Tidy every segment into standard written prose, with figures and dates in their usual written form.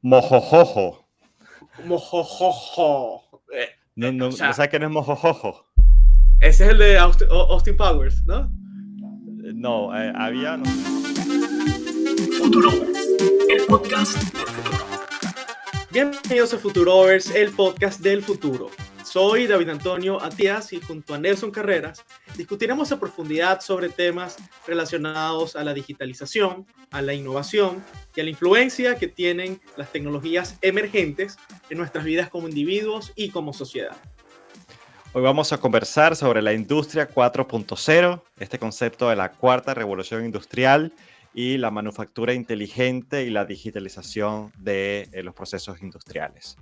Mojojojo. Mojojojo. No, O sea, ¿sabes quién es Mojojojo? ese es el de Austin Powers, ¿no? No, había... No. Futurovers, el podcast del futuro. Bienvenidos a Futurovers, el podcast del futuro. Soy David Antonio Atías y junto a Nelson Carreras discutiremos a profundidad sobre temas relacionados a la digitalización, a la innovación y a la influencia que tienen las tecnologías emergentes en nuestras vidas como individuos y como sociedad. Hoy vamos a conversar sobre la industria 4.0, este concepto de la cuarta revolución industrial y la manufactura inteligente y la digitalización de los procesos industriales.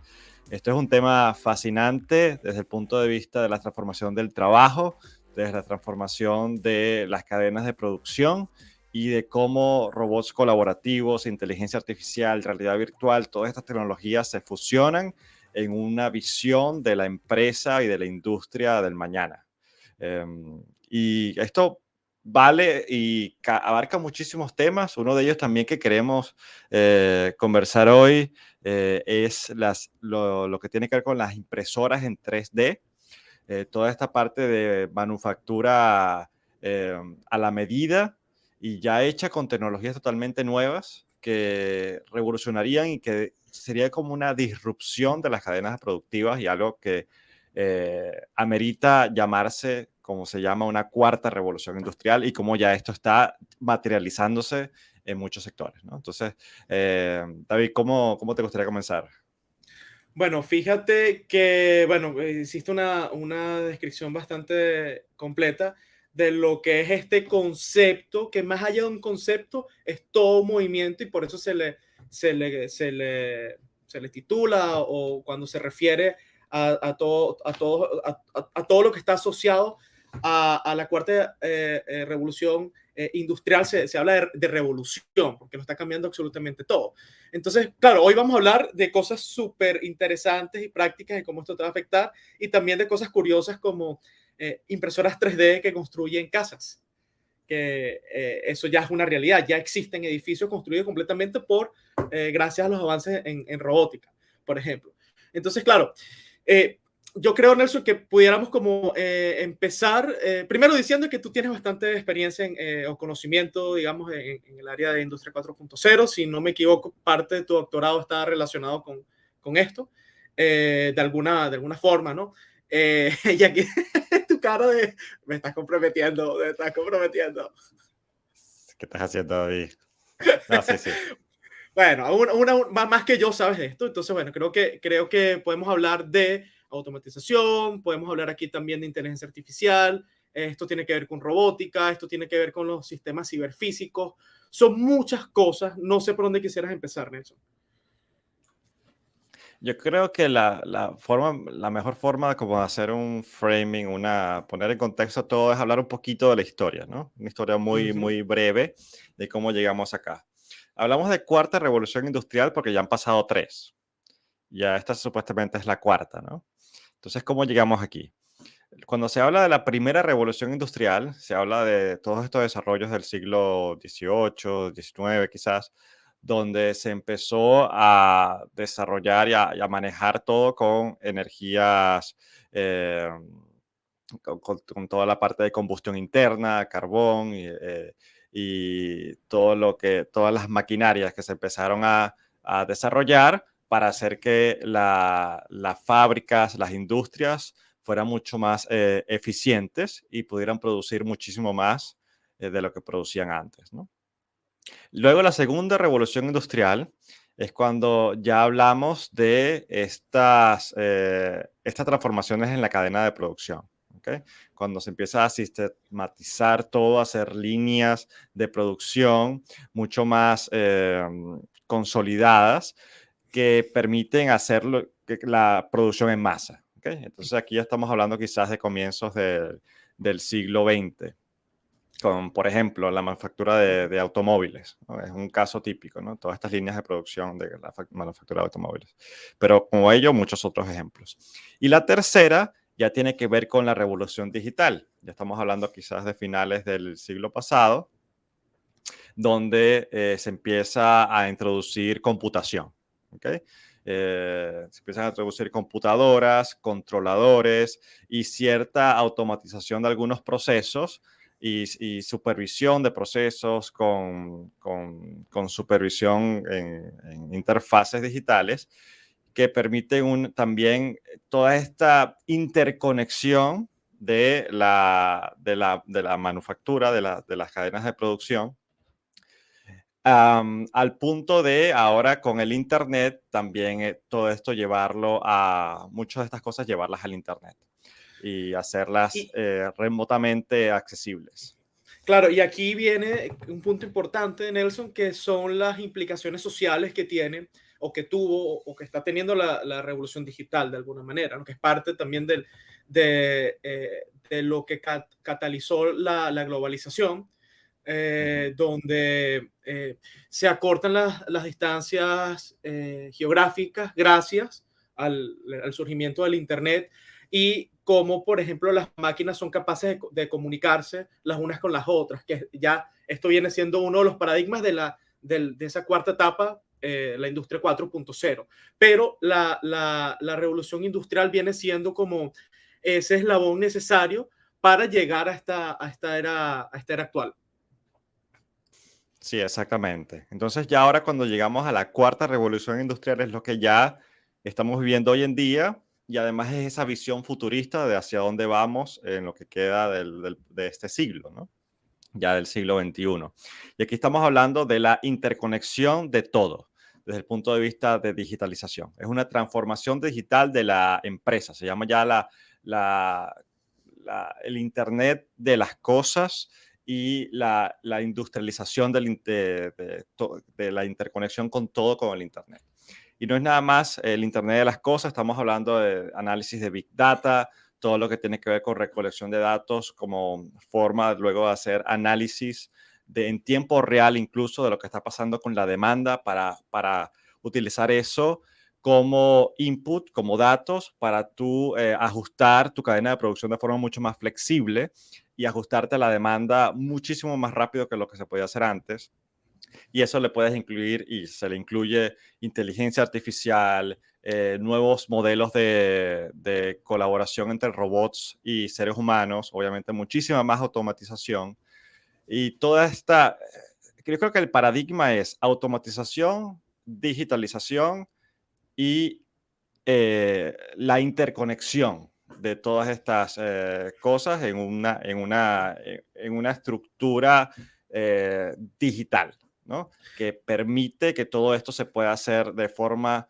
Esto es un tema fascinante desde el punto de vista de la transformación del trabajo, desde la transformación de las cadenas de producción y de cómo robots colaborativos, inteligencia artificial, realidad virtual, todas estas tecnologías se fusionan en una visión de la empresa y de la industria del mañana. Y esto vale y abarca muchísimos temas. Uno de ellos también que queremos conversar hoy es lo que tiene que ver con las impresoras en 3D, toda esta parte de manufactura a la medida y ya hecha con tecnologías totalmente nuevas que revolucionarían y que sería como una disrupción de las cadenas productivas y algo que amerita llamarse, como se llama, una cuarta revolución industrial y como ya esto está materializándose en muchos sectores, ¿no? Entonces, David, ¿cómo te gustaría comenzar? Bueno, fíjate que, hiciste una descripción bastante completa de lo que es este concepto, que más allá de un concepto es todo un movimiento y por eso se le titula o cuando se refiere a todo lo que está asociado a la cuarta revolución industrial, se habla de revolución, porque lo está cambiando absolutamente todo. Entonces, claro, hoy vamos a hablar de cosas súper interesantes y prácticas de cómo esto te va a afectar y también de cosas curiosas como impresoras 3D que construyen casas, que eso ya es una realidad, ya existen edificios construidos completamente gracias a los avances en robótica, por ejemplo. Entonces, claro, yo creo, Nelson, que pudiéramos como empezar, primero diciendo que tú tienes bastante experiencia o conocimiento, digamos, en el área de Industria 4.0. Si no me equivoco, parte de tu doctorado está relacionado con esto, de alguna forma, ¿no? Y aquí tu cara de, me estás comprometiendo, me estás comprometiendo. ¿Qué estás haciendo, David? No, sí, sí. Bueno, más que yo sabes de esto, entonces, bueno, creo que podemos hablar de automatización, podemos hablar aquí también de inteligencia artificial, esto tiene que ver con robótica, esto tiene que ver con los sistemas ciberfísicos, son muchas cosas, no sé por dónde quisieras empezar, Nelson. Yo creo que la mejor forma como de hacer un framing, poner en contexto todo es hablar un poquito de la historia, ¿no? Una historia muy, Ujú. muy breve de cómo llegamos acá. Hablamos de cuarta revolución industrial porque ya han pasado tres. Ya esta supuestamente es la cuarta, ¿no? Entonces, ¿cómo llegamos aquí? Cuando se habla de la primera revolución industrial, se habla de todos estos desarrollos del siglo XVIII, XIX quizás, donde se empezó a desarrollar y a manejar todo con energías, con toda la parte de combustión interna, carbón y todas las maquinarias que se empezaron a desarrollar para hacer que las fábricas, las industrias fueran mucho más eficientes y pudieran producir muchísimo más de lo que producían antes, ¿no? Luego la segunda revolución industrial es cuando ya hablamos de estas transformaciones en la cadena de producción. ¿Ok? Cuando se empieza a sistematizar todo, a hacer líneas de producción mucho más consolidadas que permiten hacer la producción en masa. ¿Ok? Entonces aquí ya estamos hablando quizás de comienzos del siglo XX con, por ejemplo, la manufactura de automóviles, ¿no? Es un caso típico, ¿no? Todas estas líneas de producción de la manufactura de automóviles. Pero como ello, muchos otros ejemplos. Y la tercera ya tiene que ver con la revolución digital. Ya estamos hablando quizás de finales del siglo pasado, donde se empieza a introducir computación. ¿okay? Se empiezan a introducir computadoras, controladores y cierta automatización de algunos procesos y supervisión de procesos con supervisión en interfaces digitales que permiten también toda esta interconexión de la manufactura, de las cadenas de producción, al punto de ahora con el Internet también todo esto llevarlo a, muchas de estas cosas llevarlas al Internet y hacerlas Y remotamente accesibles. claro, y aquí viene un punto importante, Nelson, que son las implicaciones sociales que tiene o que tuvo o que está teniendo la revolución digital de alguna manera, ¿no? Que es parte también de lo que catalizó la globalización, donde se acortan las distancias geográficas gracias al surgimiento del Internet y cómo, por ejemplo, las máquinas son capaces de comunicarse las unas con las otras, que ya esto viene siendo uno de los paradigmas de esa cuarta etapa, la industria 4.0. Pero la revolución industrial viene siendo como ese eslabón necesario para llegar a esta era actual. Sí, exactamente. Entonces ya ahora cuando llegamos a la cuarta revolución industrial es lo que ya estamos viviendo hoy en día y además es esa visión futurista de hacia dónde vamos en lo que queda de este siglo, ¿no? Ya del siglo XXI. Y aquí estamos hablando de la interconexión de todo desde el punto de vista de digitalización. Es una transformación digital de la empresa. Se llama ya la, el Internet de las cosas y la industrialización de la interconexión con todo con el Internet. Y no es nada más el Internet de las cosas, estamos hablando de análisis de Big Data, todo lo que tiene que ver con recolección de datos como forma luego de hacer análisis en tiempo real incluso de lo que está pasando con la demanda para utilizar eso como input, como datos, para tú ajustar tu cadena de producción de forma mucho más flexible y ajustarte a la demanda muchísimo más rápido que lo que se podía hacer antes. Y eso le puedes incluir y se le incluye inteligencia artificial, nuevos modelos de colaboración entre robots y seres humanos, obviamente muchísima más automatización. Y toda esta, yo creo que el paradigma es automatización, digitalización y la interconexión de todas estas cosas en una estructura digital, ¿no? Que permite que todo esto se pueda hacer de forma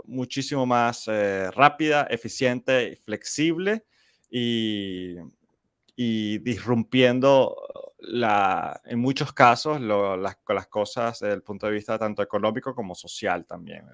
muchísimo más rápida, eficiente, flexible y, y disrumpiendo en muchos casos las cosas desde el punto de vista tanto económico como social también,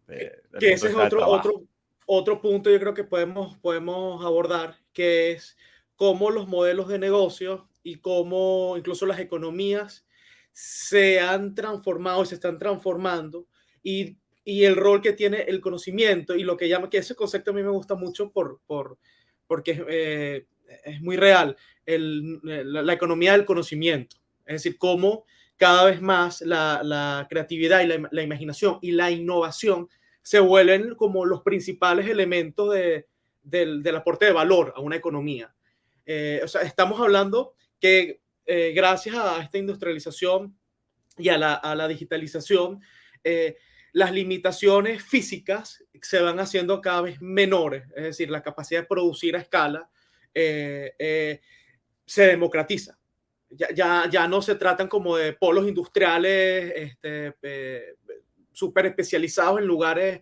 del Que punto ese de es vista del trabajo. otro punto yo creo que podemos abordar, que es cómo los modelos de negocio y cómo incluso las economías se han transformado y se están transformando y el rol que tiene el conocimiento y lo que llama, que ese concepto a mí me gusta mucho porque es muy real, la economía del conocimiento. Es decir, cómo cada vez más la creatividad y la imaginación y la innovación se vuelven como los principales elementos del aporte de valor a una economía. O sea, estamos hablando que gracias a esta industrialización y a la digitalización, las limitaciones físicas se van haciendo cada vez menores, es decir, la capacidad de producir a escala se democratiza. Ya no se tratan como de polos industriales súper especializados en lugares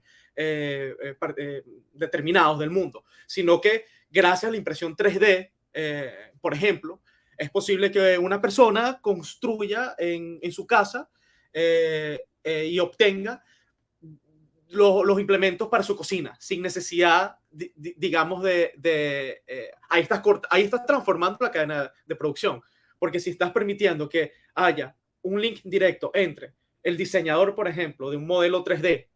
determinados del mundo, sino que gracias a la impresión 3D, por ejemplo, es posible que una persona construya en su casa y obtenga los implementos para su cocina sin necesidad, digamos, ahí estás transformando la cadena de producción, porque si estás permitiendo que haya un link directo entre el diseñador, por ejemplo, de un modelo 3D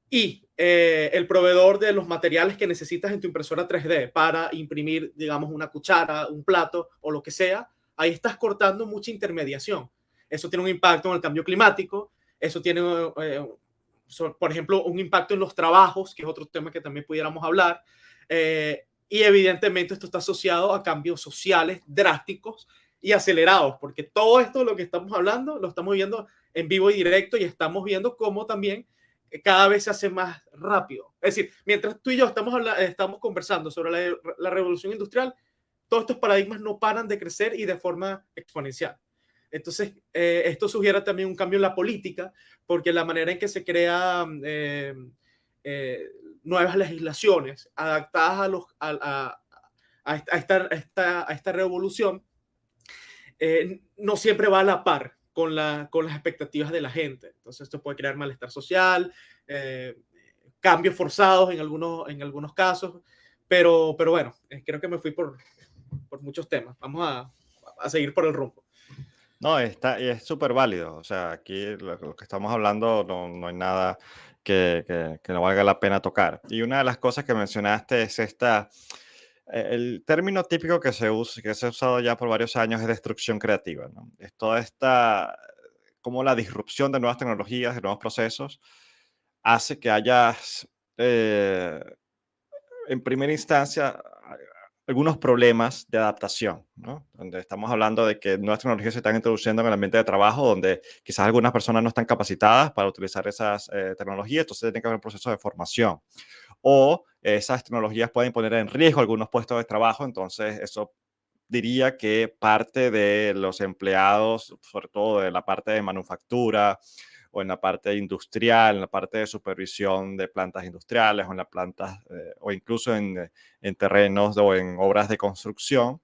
y el proveedor de los materiales que necesitas en tu impresora 3D para imprimir, digamos, una cuchara, un plato o lo que sea, ahí estás cortando mucha intermediación. Eso tiene un impacto en el cambio climático, eso tiene por ejemplo, un impacto en los trabajos, que es otro tema que también pudiéramos hablar. Y evidentemente esto está asociado a cambios sociales drásticos y acelerados, porque todo esto de lo que estamos hablando lo estamos viendo en vivo y directo y estamos viendo cómo también cada vez se hace más rápido. Es decir, mientras tú y yo estamos conversando sobre la revolución industrial, todos estos paradigmas no paran de crecer y de forma exponencial. Entonces, esto sugiere también un cambio en la política, porque la manera en que se crean nuevas legislaciones adaptadas a esta revolución no siempre va a la par con las expectativas de la gente. Entonces, esto puede crear malestar social, cambios forzados en algunos casos, pero bueno, creo que me fui por muchos temas. Vamos a seguir por el rumbo. No, es súper válido. O sea, aquí lo que estamos hablando no hay nada que no valga la pena tocar. Y una de las cosas que mencionaste es el término típico que se ha usado ya por varios años es destrucción creativa, ¿no? Es toda esta, como la disrupción de nuevas tecnologías, de nuevos procesos, hace que haya, eh, en primera instancia, algunos problemas de adaptación, ¿no? Donde estamos hablando de que nuevas tecnologías se están introduciendo en el ambiente de trabajo, donde quizás algunas personas no están capacitadas para utilizar esas tecnologías, entonces tiene que haber un proceso de formación. O esas tecnologías pueden poner en riesgo algunos puestos de trabajo, entonces eso diría que parte de los empleados, sobre todo de la parte de manufactura o en la parte industrial, en la parte de supervisión de plantas industriales o en las plantas o incluso en terrenos o en obras de construcción,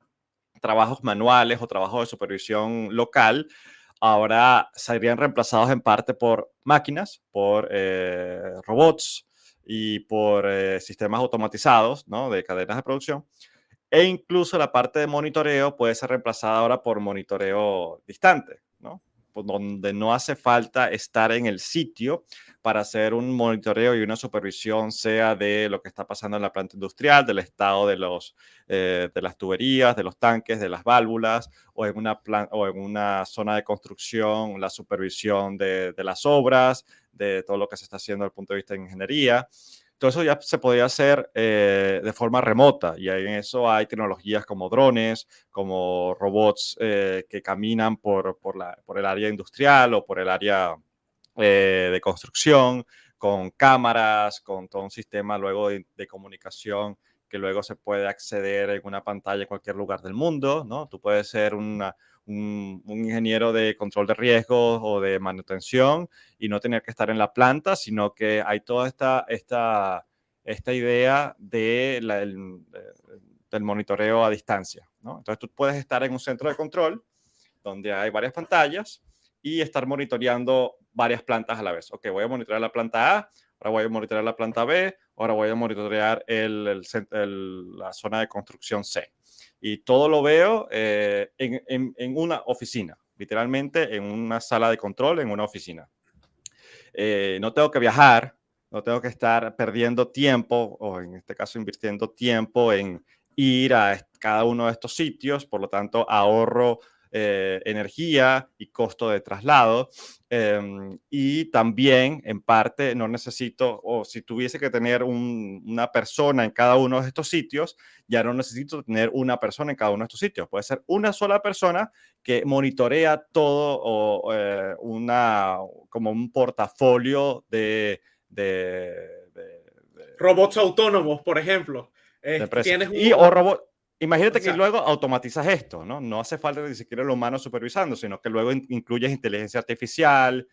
trabajos manuales o trabajos de supervisión local, ahora serían reemplazados en parte por máquinas, por robots y por sistemas automatizados, ¿no? De cadenas de producción. E incluso la parte de monitoreo puede ser reemplazada ahora por monitoreo distante, ¿no? Pues donde no hace falta estar en el sitio para hacer un monitoreo y una supervisión, sea de lo que está pasando en la planta industrial, del estado de las tuberías, de los tanques, de las válvulas, o en una zona de construcción, la supervisión de las obras, de todo lo que se está haciendo desde el punto de vista de ingeniería. Todo eso ya se podía hacer de forma remota y en eso hay tecnologías como drones, como robots que caminan por el área industrial o por el área de construcción, con cámaras, con todo un sistema luego de comunicación que luego se puede acceder en una pantalla en cualquier lugar del mundo, ¿no? Tú puedes ser un ingeniero de control de riesgos o de manutención y no tener que estar en la planta, sino que hay toda esta idea del monitoreo a distancia, ¿no? Entonces tú puedes estar en un centro de control donde hay varias pantallas y estar monitoreando varias plantas a la vez. Ok, voy a monitorear la planta A, ahora voy a monitorear la planta B, ahora voy a monitorear la zona de construcción C. Y todo lo veo en una oficina, literalmente en una sala de control, en una oficina. No tengo que viajar, no tengo que estar perdiendo tiempo, o en este caso invirtiendo tiempo en ir a cada uno de estos sitios, por lo tanto ahorro energía y costo de traslado. Y también, en parte, no necesito, o si tuviese que tener una persona en cada uno de estos sitios, ya no necesito tener una persona en cada uno de estos sitios. Puede ser una sola persona que monitorea todo o como un portafolio Robots autónomos, por ejemplo. de empresas. Tienes Y o robot. o Imagínate que sea, luego automatizas esto, ¿no? No hace falta ni siquiera el humano supervisando, sino que luego incluyes inteligencia artificial,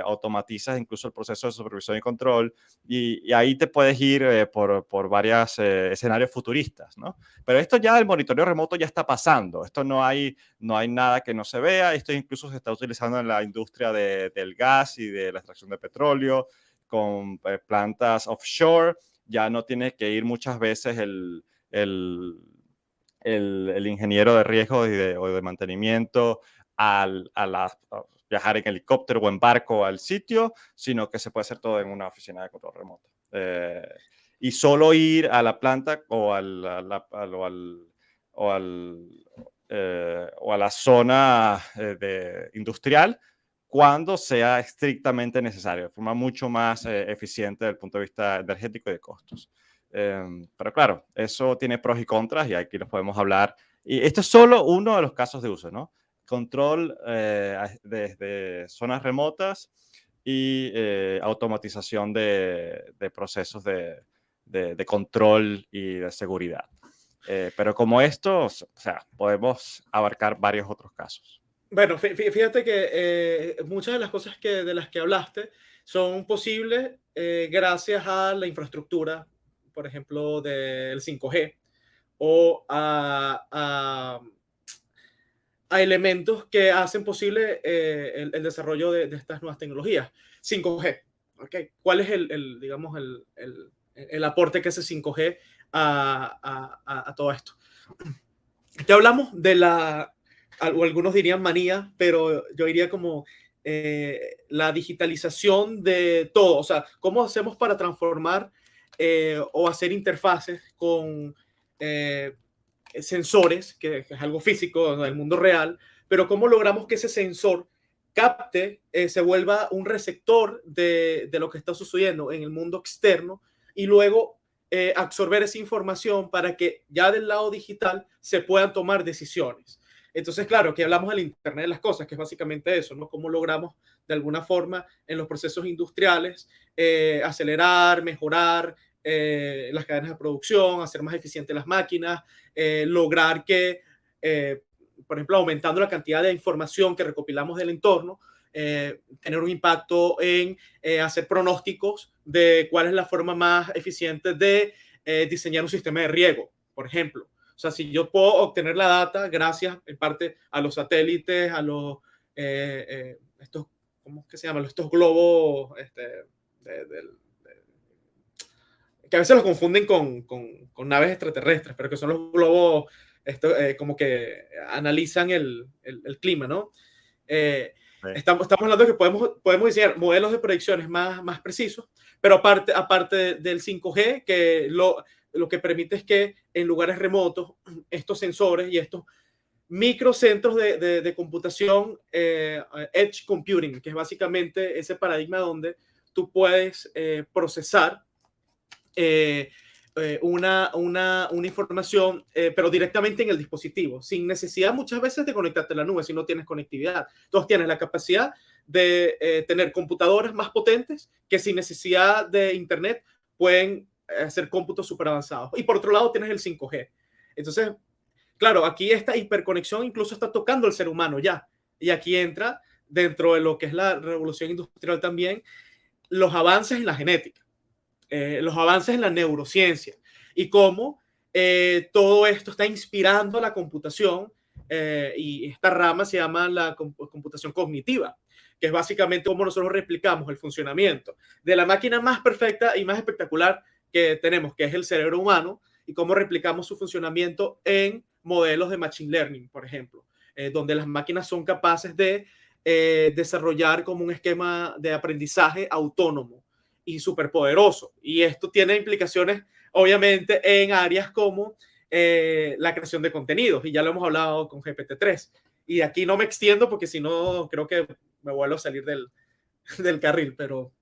automatizas incluso el proceso de supervisión y control, y ahí te puedes ir por varios escenarios futuristas, ¿no? Pero esto ya, el monitoreo remoto ya está pasando, esto no hay nada que no se vea, esto incluso se está utilizando en la industria del gas y de la extracción de petróleo, con plantas offshore, ya no tienes que ir muchas veces el, el ingeniero de riesgo o de mantenimiento a viajar en helicóptero o en barco al sitio, sino que se puede hacer todo en una oficina de control remoto. Y solo ir a la planta o a la zona industrial cuando sea estrictamente necesario, de forma mucho más eficiente desde el punto de vista energético y de costos. Pero claro, eso tiene pros y contras y aquí los podemos hablar. Y esto es solo uno de los casos de uso, ¿no? Control desde zonas remotas y automatización de procesos de control y de seguridad. Pero como estos, o sea, podemos abarcar varios otros casos. Bueno, fíjate que muchas de las cosas de las que hablaste son posibles gracias a la infraestructura, por ejemplo, del 5G o a elementos que hacen posible el desarrollo de estas nuevas tecnologías. 5G, ¿ok? ¿Cuál es digamos, el aporte que hace 5G a todo esto? Ya hablamos de o algunos dirían manía, pero yo diría como la digitalización de todo. O sea, ¿cómo hacemos para transformar o hacer interfaces con sensores, que es algo físico del mundo real, pero cómo logramos que ese sensor capte, se vuelva un receptor de lo que está sucediendo en el mundo externo y luego absorber esa información para que ya del lado digital se puedan tomar decisiones. Entonces, claro, aquí hablamos del Internet de las cosas, que es básicamente eso, ¿no? Cómo logramos de alguna forma en los procesos industriales acelerar, mejorar las cadenas de producción, hacer más eficientes las máquinas, lograr que, por ejemplo, aumentando la cantidad de información que recopilamos del entorno, tener un impacto en hacer pronósticos de cuál es la forma más eficiente de diseñar un sistema de riego, por ejemplo. O sea, si yo puedo obtener la data gracias en parte a los satélites, a los estos, ¿cómo es que se llaman? Estos globos que a veces los confunden con naves extraterrestres, pero que son los globos como que analizan el clima, ¿no? Sí. Estamos hablando de que podemos diseñar modelos de predicciones más precisos, pero aparte del 5G, que lo que permite es que en lugares remotos estos sensores y estos microcentros de computación, edge computing, que es básicamente ese paradigma donde tú puedes procesar una información, pero directamente en el dispositivo, sin necesidad muchas veces de conectarte a la nube si no tienes conectividad. Entonces tienes la capacidad de tener computadoras más potentes que sin necesidad de internet pueden hacer cómputos súper avanzados. Y por otro lado tienes el 5G. Entonces, claro, aquí esta hiperconexión incluso está tocando al ser humano ya. Y aquí entra dentro de lo que es la revolución industrial también los avances en la genética. Los avances en la neurociencia y cómo todo esto está inspirando a la computación y esta rama se llama la computación cognitiva, que es básicamente cómo nosotros replicamos el funcionamiento de la máquina más perfecta y más espectacular que tenemos, que es el cerebro humano, y cómo replicamos su funcionamiento en modelos de machine learning, por ejemplo, donde las máquinas son capaces de desarrollar como un esquema de aprendizaje autónomo y superpoderoso. Y esto tiene implicaciones, obviamente, en áreas como la creación de contenidos. Y ya lo hemos hablado con GPT-3. Y aquí no me extiendo porque si no, creo que me vuelvo a salir del carril. Pero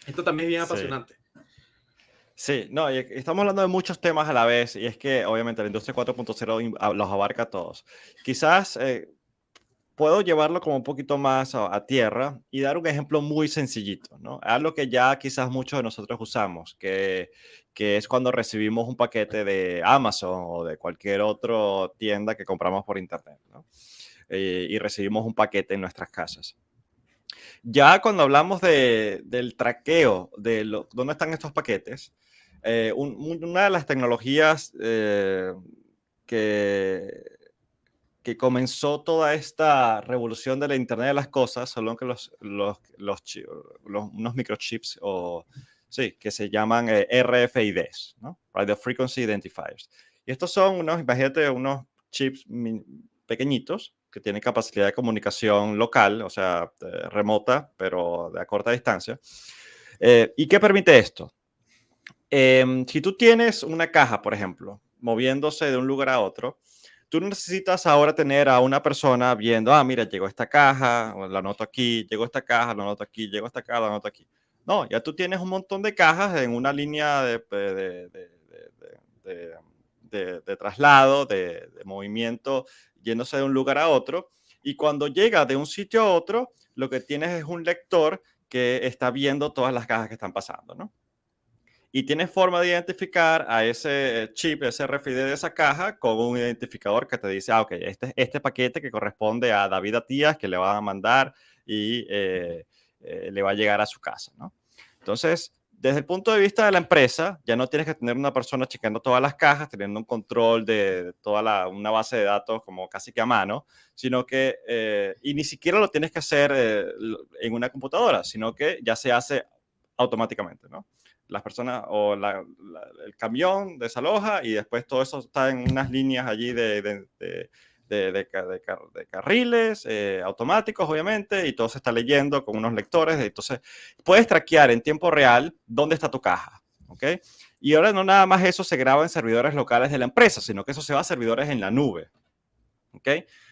esto también es bien apasionante. Sí, no, y estamos hablando de muchos temas a la vez y es que obviamente la industria 4.0 los abarca a todos. Quizás puedo llevarlo como un poquito más a tierra y dar un ejemplo muy sencillito, ¿no? Algo que ya quizás muchos de nosotros usamos, que es cuando recibimos un paquete de Amazon o de cualquier otra tienda que compramos por internet, ¿no? Y recibimos un paquete en nuestras casas. Ya cuando hablamos del traqueo de dónde están estos paquetes, una de las tecnologías que comenzó toda esta revolución de la Internet de las Cosas son que unos microchips sí, que se llaman RFIDs, ¿no? Radio Frequency Identifiers. Y estos son imagínate, unos chips pequeñitos que tienen capacidad de comunicación local, o sea, remota, pero de a corta distancia. ¿Y qué permite esto? Si tú tienes una caja, por ejemplo, moviéndose de un lugar a otro, tú no necesitas ahora tener a una persona viendo, mira, llegó esta caja, o la anoto aquí, llegó esta caja, la anoto aquí, llegó esta caja, la anoto aquí. No, ya tú tienes un montón de cajas en una línea de traslado, de movimiento, yéndose de un lugar a otro. Y cuando llega de un sitio a otro, lo que tienes es un lector que está viendo todas las cajas que están pasando, ¿no? Y tienes forma de identificar a ese chip, ese RFID de esa caja con un identificador que te dice, ok, este paquete que corresponde a David Atías, que le van a mandar y le va a llegar a su casa, ¿no? Entonces, desde el punto de vista de la empresa, ya no tienes que tener una persona checando todas las cajas, teniendo un control de toda una base de datos como casi que a mano, sino que, y ni siquiera lo tienes que hacer en una computadora, sino que ya se hace automáticamente, ¿no? Las personas o el camión desaloja y después todo eso está en unas líneas allí de carriles automáticos, obviamente, y todo se está leyendo con unos lectores. Entonces, puedes traquear en tiempo real dónde está tu caja, ¿ok? Y ahora no nada más eso se graba en servidores locales de la empresa, sino que eso se va a servidores en la nube, ¿ok?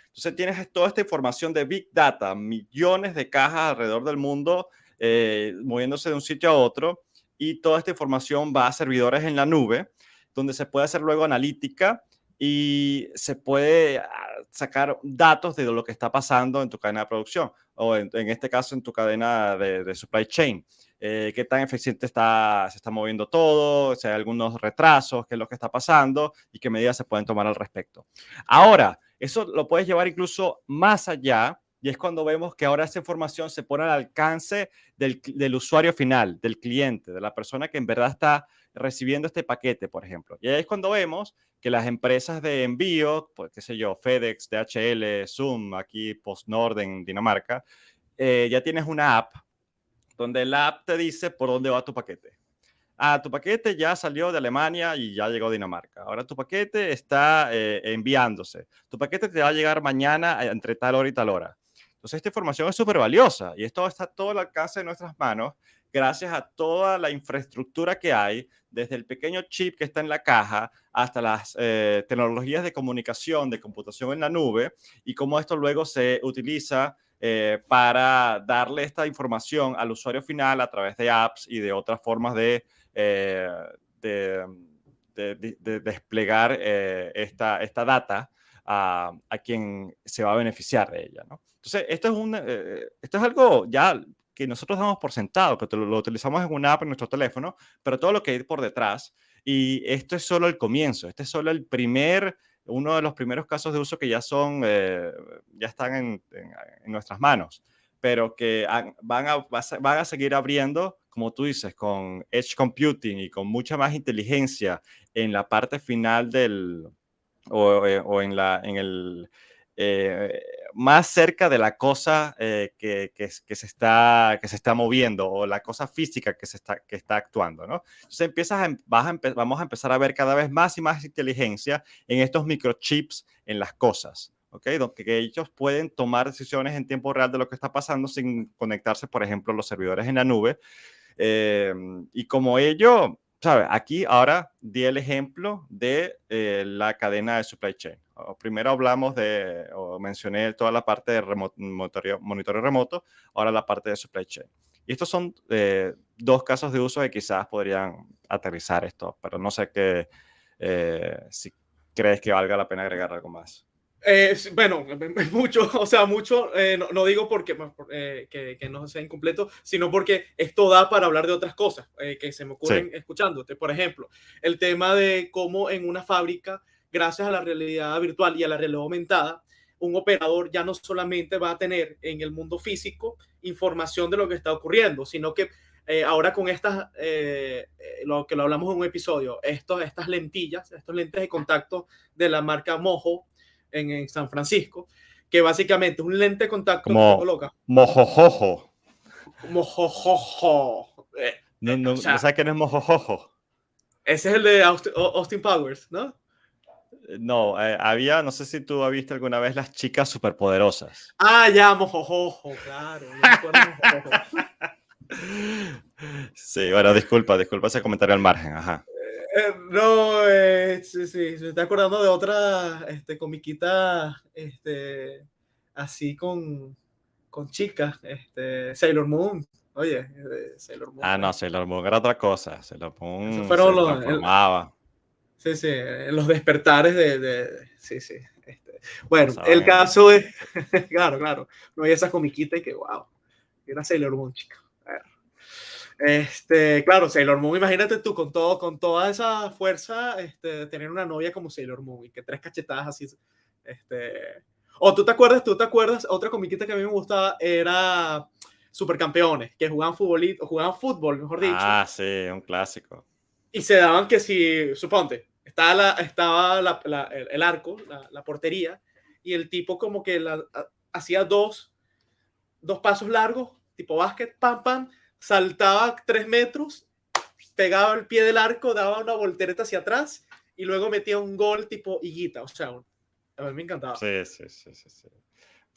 Entonces, tienes toda esta información de Big Data, millones de cajas alrededor del mundo moviéndose de un sitio a otro, y toda esta información va a servidores en la nube, donde se puede hacer luego analítica y se puede sacar datos de lo que está pasando en tu cadena de producción o en este caso en tu cadena de supply chain. Qué tan eficiente se está moviendo todo, si hay algunos retrasos, qué es lo que está pasando y qué medidas se pueden tomar al respecto. Ahora, eso lo puedes llevar incluso más allá y es cuando vemos que ahora esa información se pone al alcance del usuario final, del cliente, de la persona que en verdad está recibiendo este paquete, por ejemplo. Y ahí es cuando vemos que las empresas de envío, pues qué sé yo, FedEx, DHL, Zoom, aquí PostNord en Dinamarca, ya tienes una app donde la app te dice por dónde va tu paquete. Tu paquete ya salió de Alemania y ya llegó a Dinamarca. Ahora tu paquete está enviándose. Tu paquete te va a llegar mañana entre tal hora y tal hora. Entonces, esta información es súper valiosa y esto está todo al alcance de nuestras manos gracias a toda la infraestructura que hay, desde el pequeño chip que está en la caja hasta las tecnologías de comunicación, de computación en la nube y cómo esto luego se utiliza para darle esta información al usuario final a través de apps y de otras formas de de, desplegar esta data a quien se va a beneficiar de ella, ¿no? Entonces, esto es algo ya que nosotros damos por sentado, que lo utilizamos en una app en nuestro teléfono, pero todo lo que hay por detrás, y esto es solo el comienzo, este es solo uno de los primeros casos de uso que ya están en nuestras manos, pero que van a seguir abriendo, como tú dices, con Edge Computing y con mucha más inteligencia en la parte final o en el eh, más cerca de la cosa que se está moviendo o la cosa física que está actuando, ¿no? Entonces vamos a empezar a ver cada vez más y más inteligencia en estos microchips en las cosas. ¿Ok? Que ellos pueden tomar decisiones en tiempo real de lo que está pasando sin conectarse, por ejemplo, los servidores en la nube. Y como ello, ¿sabes? Aquí ahora di el ejemplo de la cadena de supply chain. Primero o mencioné toda la parte de monitoreo remoto, ahora la parte de supply chain. Y estos son dos casos de uso que quizás podrían aterrizar esto, pero no sé si crees que valga la pena agregar algo más. Bueno, mucho, o sea, mucho, no digo porque que no sea incompleto, sino porque esto da para hablar de otras cosas que se me ocurren Sí. escuchándote. Por ejemplo, el tema de cómo en una fábrica, gracias a la realidad virtual y a la realidad aumentada, un operador ya no solamente va a tener en el mundo físico información de lo que está ocurriendo, sino que ahora con lo que lo hablamos en un episodio, estas lentillas, estos lentes de contacto de la marca Mojo, en San Francisco, que básicamente es un lente de contacto que te Como coloca. mojojojo. Mojojojo. No O sea, sabes quién es mojojojo. ese es el de Austin Powers, ¿no? No, no sé si tú has visto alguna vez las chicas superpoderosas. Ya, mojojojo, claro, yo me acuerdo de mojojojo. Sí, bueno, disculpa ese comentario al margen, ajá. No, sí, sí, me está acordando de otra comiquita así con chicas, Sailor Moon. Oye, Sailor Moon. Ah, no, Sailor Moon era otra cosa. Sailor Esos Moon fueron se transformaba. sí, sí, los despertares sí, sí. Bueno, Pasaban el en... caso es, claro, claro, no hay esa comiquita y que, wow, era Sailor Moon, chica. Claro, Sailor Moon, imagínate tú con toda esa fuerza, tener una novia como Sailor Moon y que tres cachetadas así, o tú te acuerdas, otra comiquita que a mí me gustaba era Supercampeones, que jugaban fútbol, mejor dicho, Ah, sí, un clásico. y se daban que si, suponte, estaba el arco, la portería, y el tipo como que hacía dos pasos largos, tipo básquet, pam, pam, saltaba 3 metros, pegaba el pie del arco, daba una voltereta hacia atrás y luego metía un gol tipo higuita. O sea, a mí me encantaba. Sí, sí, sí, sí, sí.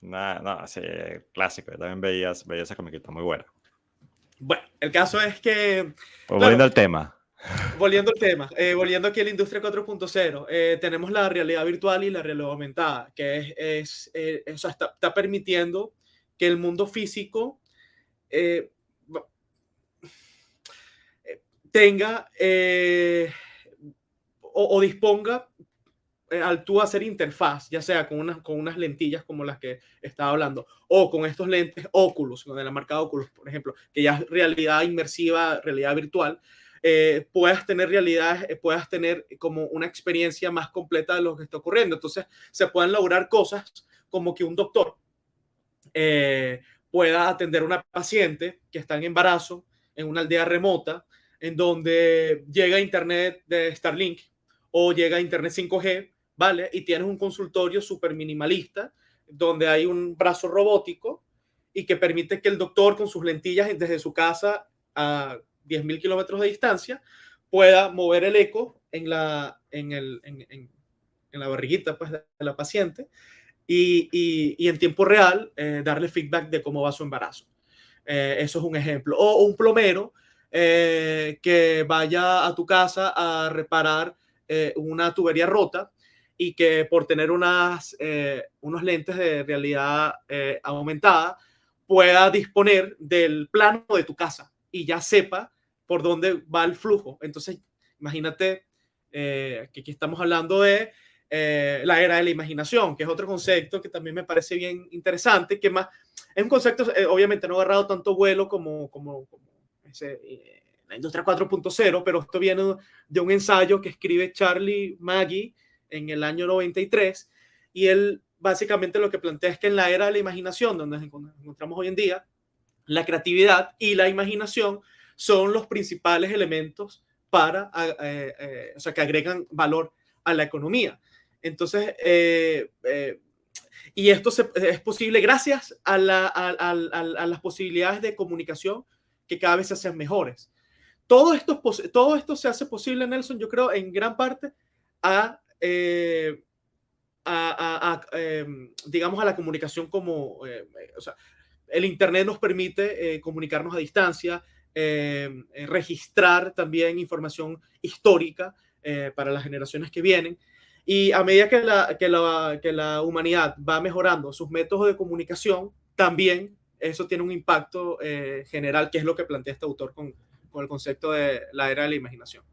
No, sí, clásico. Yo también veía esa comiquita muy buena. Bueno, el caso es que, Pues claro, volviendo al tema. volviendo al tema, volviendo aquí a la industria 4.0, tenemos la realidad virtual y la realidad aumentada, que o sea, está permitiendo que el mundo físico eh, tenga o disponga al tú hacer interfaz, ya sea con unas lentillas como las que estaba hablando, o con estos lentes Oculus, de la marca Oculus, por ejemplo, que ya es realidad inmersiva, realidad virtual, puedas tener como una experiencia más completa de lo que está ocurriendo. Entonces, se pueden lograr cosas como que un doctor eh, pueda atender a una paciente que está en embarazo en una aldea remota, en donde llega internet de Starlink o llega internet 5G, ¿vale? Y tienes un consultorio súper minimalista, donde hay un brazo robótico y que permite que el doctor con sus lentillas desde su casa a 10.000 kilómetros de distancia pueda mover el eco en la barriguita pues, de la paciente y en tiempo real darle feedback de cómo va su embarazo. Eso es un ejemplo. O un plomero que vaya a tu casa a reparar una tubería rota y que por tener unos lentes de realidad aumentada pueda disponer del plano de tu casa y ya sepa por dónde va el flujo. Entonces, imagínate que aquí estamos hablando de la era de la imaginación, que es otro concepto que también me parece bien interesante, que más es un concepto, obviamente no ha agarrado tanto vuelo como la industria 4.0, pero esto viene de un ensayo que escribe Charlie Maggie en el año 93, y él básicamente lo que plantea es que en la era de la imaginación, donde nos encontramos hoy en día, la creatividad y la imaginación son los principales elementos o sea, que agregan valor a la economía. Entonces, y esto es posible gracias a las posibilidades de comunicación que cada vez se hacen mejores. Todo esto se hace posible, Nelson, yo creo, en gran parte a, eh, digamos, a la comunicación o sea, el Internet nos permite comunicarnos a distancia, registrar también información histórica para las generaciones que vienen. Y a medida que la humanidad va mejorando sus métodos de comunicación, también eso tiene un impacto general, que es lo que plantea este autor con el concepto de la era de la imaginación.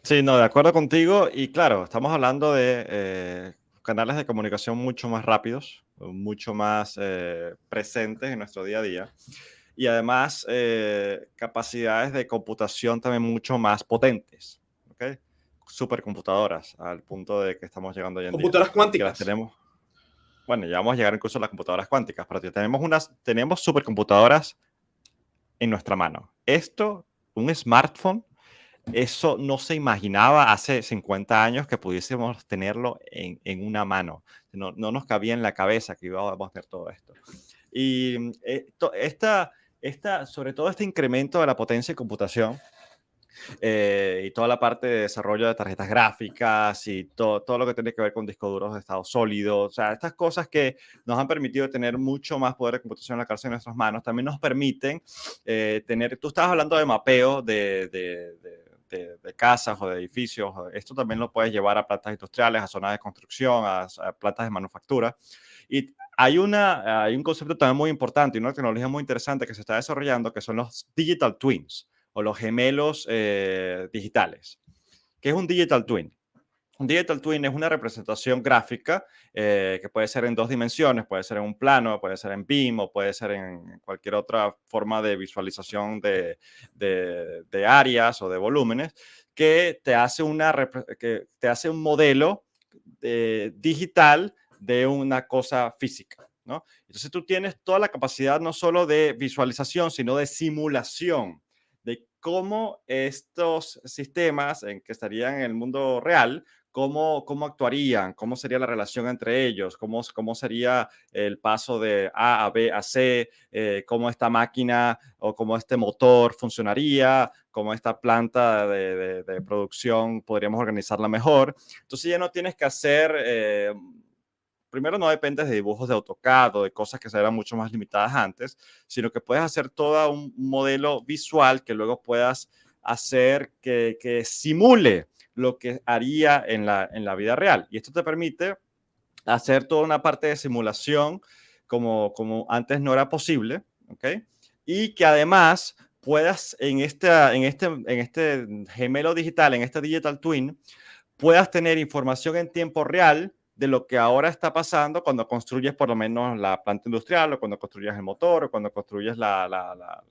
Sí, no, de acuerdo contigo. Y claro, estamos hablando de canales de comunicación mucho más rápidos, mucho más presentes en nuestro día a día. Y además, capacidades de computación también mucho más potentes. ¿Ok? Supercomputadoras, al punto de que estamos llegando hoy en día. Computadoras Que las cuánticas. tenemos. Bueno, ya vamos a llegar incluso a las computadoras cuánticas, pero tenemos supercomputadoras en nuestra mano. Esto, un smartphone, eso no se imaginaba hace 50 años que pudiésemos tenerlo en una mano. No nos cabía en la cabeza que íbamos a ver todo esto. Y sobre todo este incremento de la potencia de computación y toda la parte de desarrollo de tarjetas gráficas y todo lo que tiene que ver con discos duros de estado sólido, o sea, estas cosas que nos han permitido tener mucho más poder de computación al alcance de nuestras manos, también nos permiten tú estabas hablando de mapeo de casas o de edificios. Esto también lo puedes llevar a plantas industriales, a zonas de construcción, a plantas de manufactura. Y hay un concepto también muy importante y una tecnología muy interesante que se está desarrollando, que son los digital twins o los gemelos digitales. ¿Qué es un digital twin? Un digital twin es una representación gráfica que puede ser en dos dimensiones, puede ser en un plano, puede ser en BIM o puede ser en cualquier otra forma de visualización de áreas o de volúmenes, que te hace, que te hace un modelo digital de una cosa física, ¿no? Entonces tú tienes toda la capacidad no solo de visualización, sino de simulación de cómo estos sistemas en que estarían en el mundo real cómo actuarían, cómo sería la relación entre ellos, cómo sería el paso de A a B a C, cómo esta máquina o cómo este motor funcionaría, cómo esta planta de producción podríamos organizarla mejor. Entonces ya no tienes que hacer... primero, no dependes de dibujos de AutoCAD o de cosas que eran mucho más limitadas antes, sino que puedes hacer todo un modelo visual que luego puedas hacer que simule lo que haría en la vida real. Y esto te permite hacer toda una parte de simulación como antes no era posible, ¿ok? Y que además puedas en este gemelo digital, en este digital twin, puedas tener información en tiempo real de lo que ahora está pasando cuando construyes por lo menos la planta industrial o cuando construyes el motor o cuando construyes la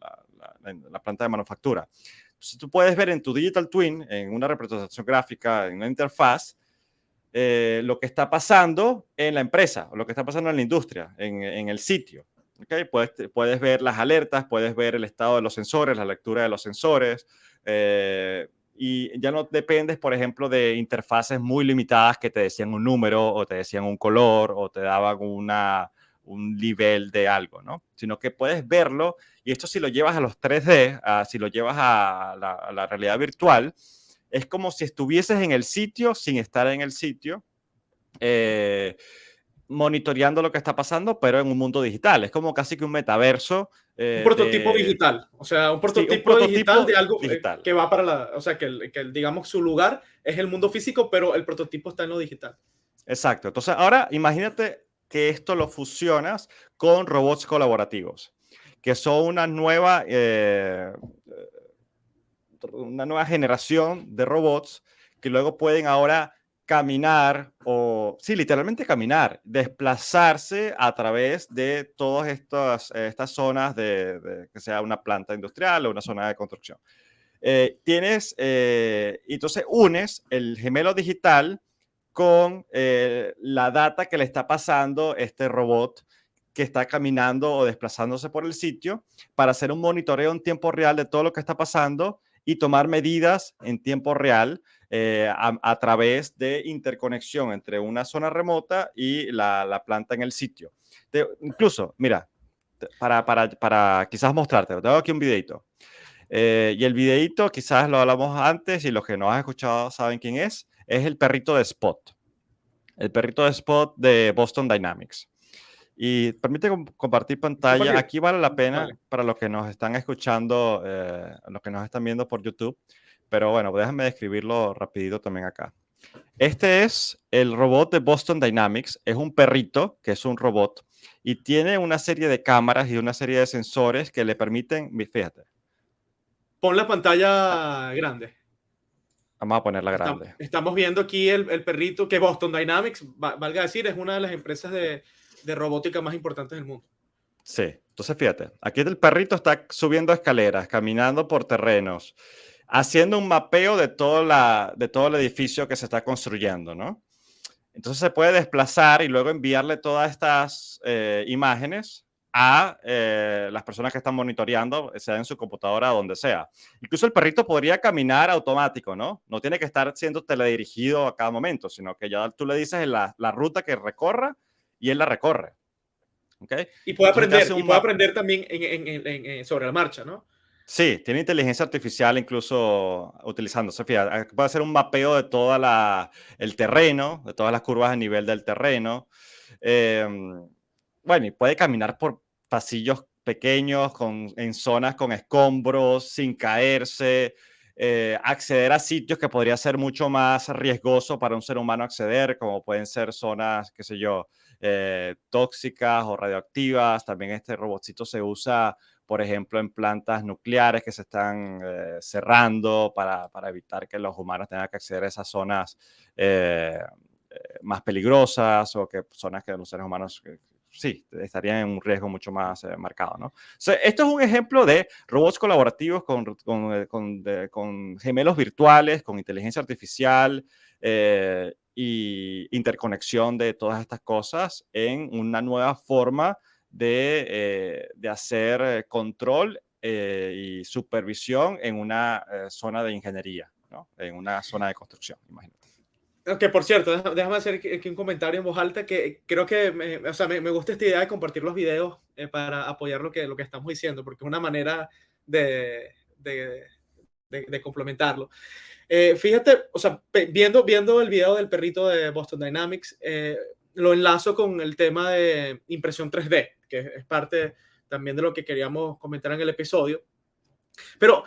planta de manufactura. Entonces, tú puedes ver en tu digital twin, en una representación gráfica, en una interfaz, lo que está pasando en la empresa o lo que está pasando en la industria, en el sitio. ¿Okay? Puedes ver las alertas, puedes ver el estado de los sensores, la lectura de los sensores, y ya no dependes, por ejemplo, de interfaces muy limitadas que te decían un número o te decían un color o te daban un nivel de algo, ¿no? Sino que puedes verlo, y esto si lo llevas a los 3D, si lo llevas a la realidad virtual, es como si estuvieses en el sitio sin estar en el sitio, monitoreando lo que está pasando, pero en un mundo digital. Es como casi que un metaverso. Un prototipo digital, o sea, un Sí, un prototipo digital prototipo de algo digital. que va para o sea, digamos su lugar es el mundo físico, pero el prototipo está en lo digital. Exacto. Entonces, ahora imagínate que esto lo fusionas con robots colaborativos, que son una nueva generación de robots que luego pueden ahora caminar o, sí, literalmente caminar, desplazarse a través de todas estas zonas que sea una planta industrial o una zona de construcción. Entonces unes el gemelo digital con la data que le está pasando este robot que está caminando o desplazándose por el sitio para hacer un monitoreo en tiempo real de todo lo que está pasando y tomar medidas en tiempo real a través de interconexión entre una zona remota y la planta en el sitio. Incluso, mira, para quizás mostrarte, tengo aquí un videito. Y el videito, quizás lo hablamos antes y los que no han escuchado saben quién es el perrito de Spot. El perrito de Spot de Boston Dynamics. Y permite compartir pantalla. Aquí vale la pena para los que nos están escuchando, los que nos están viendo por YouTube. Pero bueno, déjame describirlo rapidito también acá. Este es el robot de Boston Dynamics. Es un perrito, que es un robot, y tiene una serie de cámaras y una serie de sensores que le permiten, fíjate. Pon la pantalla grande. Vamos a ponerla grande. Estamos viendo aquí el perrito que Boston Dynamics, valga decir, es una de las empresas de robótica más importantes del mundo. Sí, entonces fíjate, aquí el perrito está subiendo escaleras, caminando por terrenos, haciendo un mapeo de todo el edificio que se está construyendo, ¿no? Entonces se puede desplazar y luego enviarle todas estas imágenes a las personas que están monitoreando, sea en su computadora o donde sea. Incluso el perrito podría caminar automático, ¿no? No tiene que estar siendo teledirigido a cada momento, sino que ya tú le dices la ruta que recorra y él la recorre. ¿Okay? Y puede aprender también sobre la marcha, ¿no? Sí, tiene inteligencia artificial incluso utilizándose. Fíjate, puede hacer un mapeo de todo el terreno, de todas las curvas a nivel del terreno. Bueno, y puede caminar por pasillos pequeños en zonas con escombros, sin caerse. acceder a sitios que podría ser mucho más riesgoso para un ser humano acceder, como pueden ser zonas, qué sé yo, tóxicas o radioactivas. También este robotcito se usa, por ejemplo, en plantas nucleares que se están cerrando para evitar que los humanos tengan que acceder a esas zonas más peligrosas, o que zonas que los seres humanos sí estarían en un riesgo mucho más marcado, ¿no? O sea, esto es un ejemplo de robots colaborativos con gemelos virtuales, con inteligencia artificial y interconexión de todas estas cosas en una nueva forma de hacer control y supervisión en una zona de ingeniería, ¿no? En una zona de construcción, imagínate. Que por cierto, déjame hacer aquí un comentario en voz alta que creo que o sea, me gusta esta idea de compartir los videos para apoyar lo que estamos diciendo, porque es una manera de complementarlo. Fíjate, o sea, viendo el video del perrito de Boston Dynamics, lo enlazo con el tema de impresión 3D, que es parte también de lo que queríamos comentar en el episodio. Pero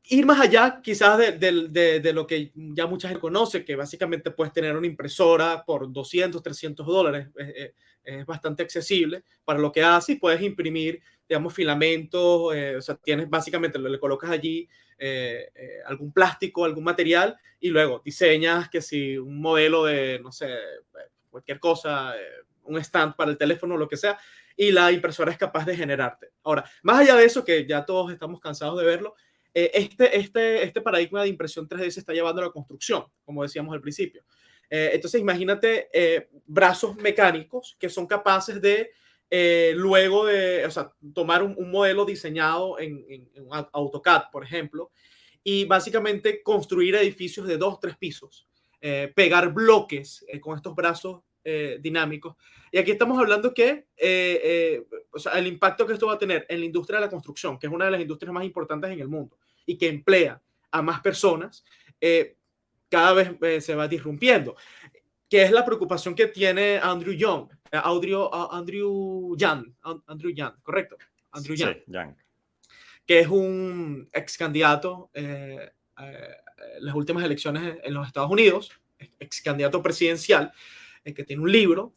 ir más allá quizás de lo que ya mucha gente conoce, que básicamente puedes tener una impresora por $200, $300, es bastante accesible para lo que hace, y puedes imprimir, digamos, filamentos, o sea, tienes básicamente, le colocas allí algún plástico, algún material, y luego diseñas que si un modelo de, no sé, cualquier cosa, un stand para el teléfono, lo que sea, y la impresora es capaz de generarte. Ahora, más allá de eso, que ya todos estamos cansados de verlo, este paradigma de impresión 3D se está llevando a la construcción, como decíamos al principio. Entonces, imagínate brazos mecánicos que son capaces de, luego de, o sea, tomar un modelo diseñado en AutoCAD, por ejemplo, y básicamente construir edificios de 2, 3 pisos, pegar bloques con estos brazos dinámicos. Y aquí estamos hablando que o sea, el impacto que esto va a tener en la industria de la construcción, que es una de las industrias más importantes en el mundo y que emplea a más personas, cada vez se va disrumpiendo, que es la preocupación que tiene Andrew Yang, ¿correcto? Andrew Yang, Sí, Yang. Que es un ex candidato en las últimas elecciones en los Estados Unidos, ex candidato presidencial, que tiene un libro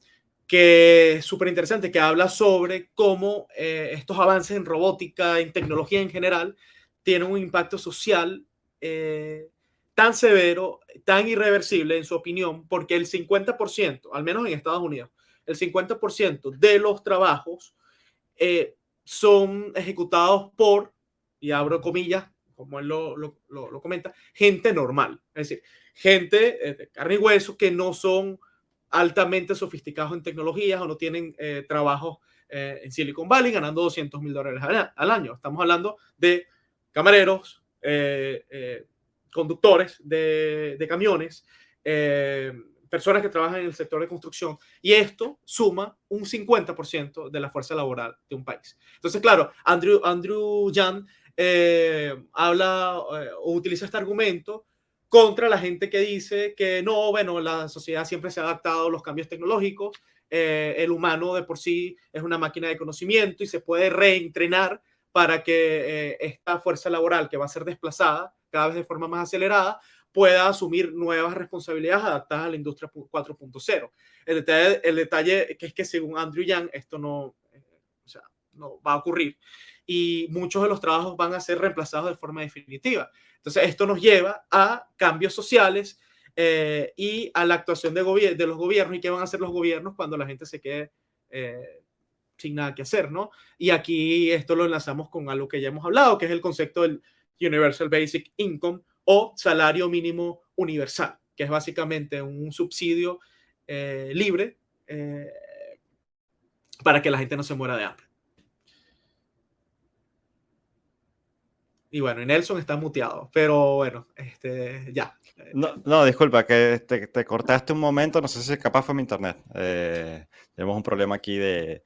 que es súper interesante, que habla sobre cómo estos avances en robótica, en tecnología en general, tienen un impacto social tan severo, tan irreversible, en su opinión, porque el 50%, al menos en Estados Unidos, el 50% de los trabajos son ejecutados por, y abro comillas, como él lo comenta, gente normal. Es decir, gente de carne y hueso que no son altamente sofisticados en tecnologías o no tienen trabajos en Silicon Valley ganando $200,000 al año. Estamos hablando de camareros, conductores de camiones, personas que trabajan en el sector de construcción, y esto suma un 50% de la fuerza laboral de un país. Entonces, claro, Andrew Yang habla o utiliza este argumento contra la gente que dice que no, bueno, la sociedad siempre se ha adaptado a los cambios tecnológicos, el humano de por sí es una máquina de conocimiento y se puede reentrenar para que esta fuerza laboral que va a ser desplazada cada vez de forma más acelerada pueda asumir nuevas responsabilidades adaptadas a la industria 4.0. El detalle que es que según Andrew Yang esto no, o sea, no va a ocurrir, y muchos de los trabajos van a ser reemplazados de forma definitiva. Entonces esto nos lleva a cambios sociales y a la actuación de los gobiernos, y qué van a hacer los gobiernos cuando la gente se quede sin nada que hacer, ¿no? Y aquí esto lo enlazamos con algo que ya hemos hablado, que es el concepto del Universal Basic Income o salario mínimo universal, que es básicamente un subsidio libre para que la gente no se muera de hambre. Y bueno, y Nelson está muteado, pero bueno, ya. No, disculpa, que te cortaste un momento, no sé si capaz fue mi internet. Tenemos un problema aquí de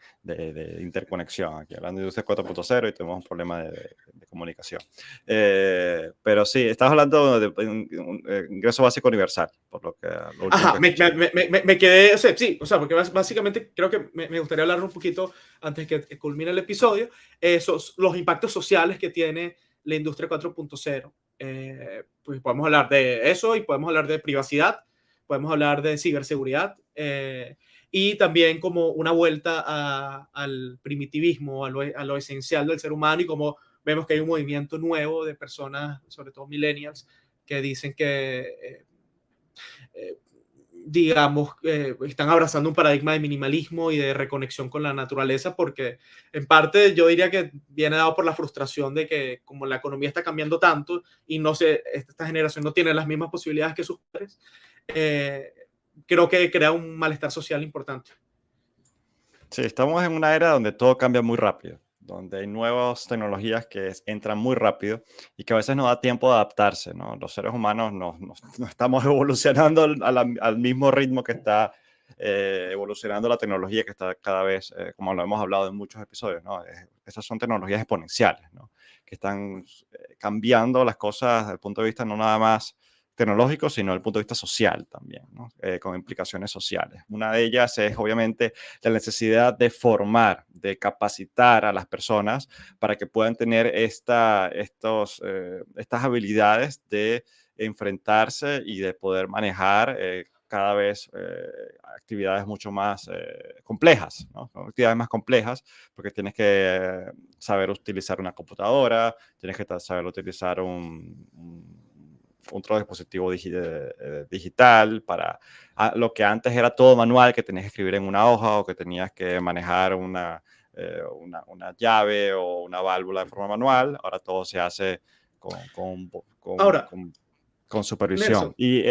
interconexión, aquí hablando de industria 4.0, y tenemos un problema de comunicación. Pero sí, estás hablando de ingreso básico universal, por lo que... Ajá, me quedé, o sea, sí, o sea, porque básicamente creo que me gustaría hablar un poquito, antes que culmine el episodio, los impactos sociales que tiene la industria 4.0 Pues podemos hablar de eso y podemos hablar de privacidad, podemos hablar de ciberseguridad y también como una vuelta al primitivismo, a lo esencial del ser humano y como vemos que hay un movimiento nuevo de personas, sobre todo millennials, que dicen que eh, digamos, están abrazando un paradigma de minimalismo y de reconexión con la naturaleza, porque en parte yo diría que viene dado por la frustración de que como la economía está cambiando tanto y no sé, esta generación no tiene las mismas posibilidades que sus padres, eh, creo que crea un malestar social importante. Sí, estamos en una era donde todo cambia muy rápido, donde hay nuevas tecnologías que entran muy rápido y que a veces no da tiempo de adaptarse, ¿no? Los seres humanos no estamos evolucionando al mismo ritmo que está evolucionando la tecnología, que está cada vez, como lo hemos hablado en muchos episodios, ¿no? Esas son tecnologías exponenciales, ¿no? Que están cambiando las cosas desde el punto de vista no nada más tecnológico, sino desde el punto de vista social también, ¿no? Con implicaciones sociales. Una de ellas es obviamente la necesidad de formar, de capacitar a las personas para que puedan tener estas habilidades de enfrentarse y de poder manejar cada vez actividades mucho más complejas, ¿no? Actividades más complejas porque tienes que saber utilizar una computadora, tienes que saber utilizar otro dispositivo digital para lo que antes era todo manual, que tenías que escribir en una hoja o que tenías que manejar una llave o una válvula de forma manual. Ahora todo se hace Ahora, con supervisión. Nelson, Y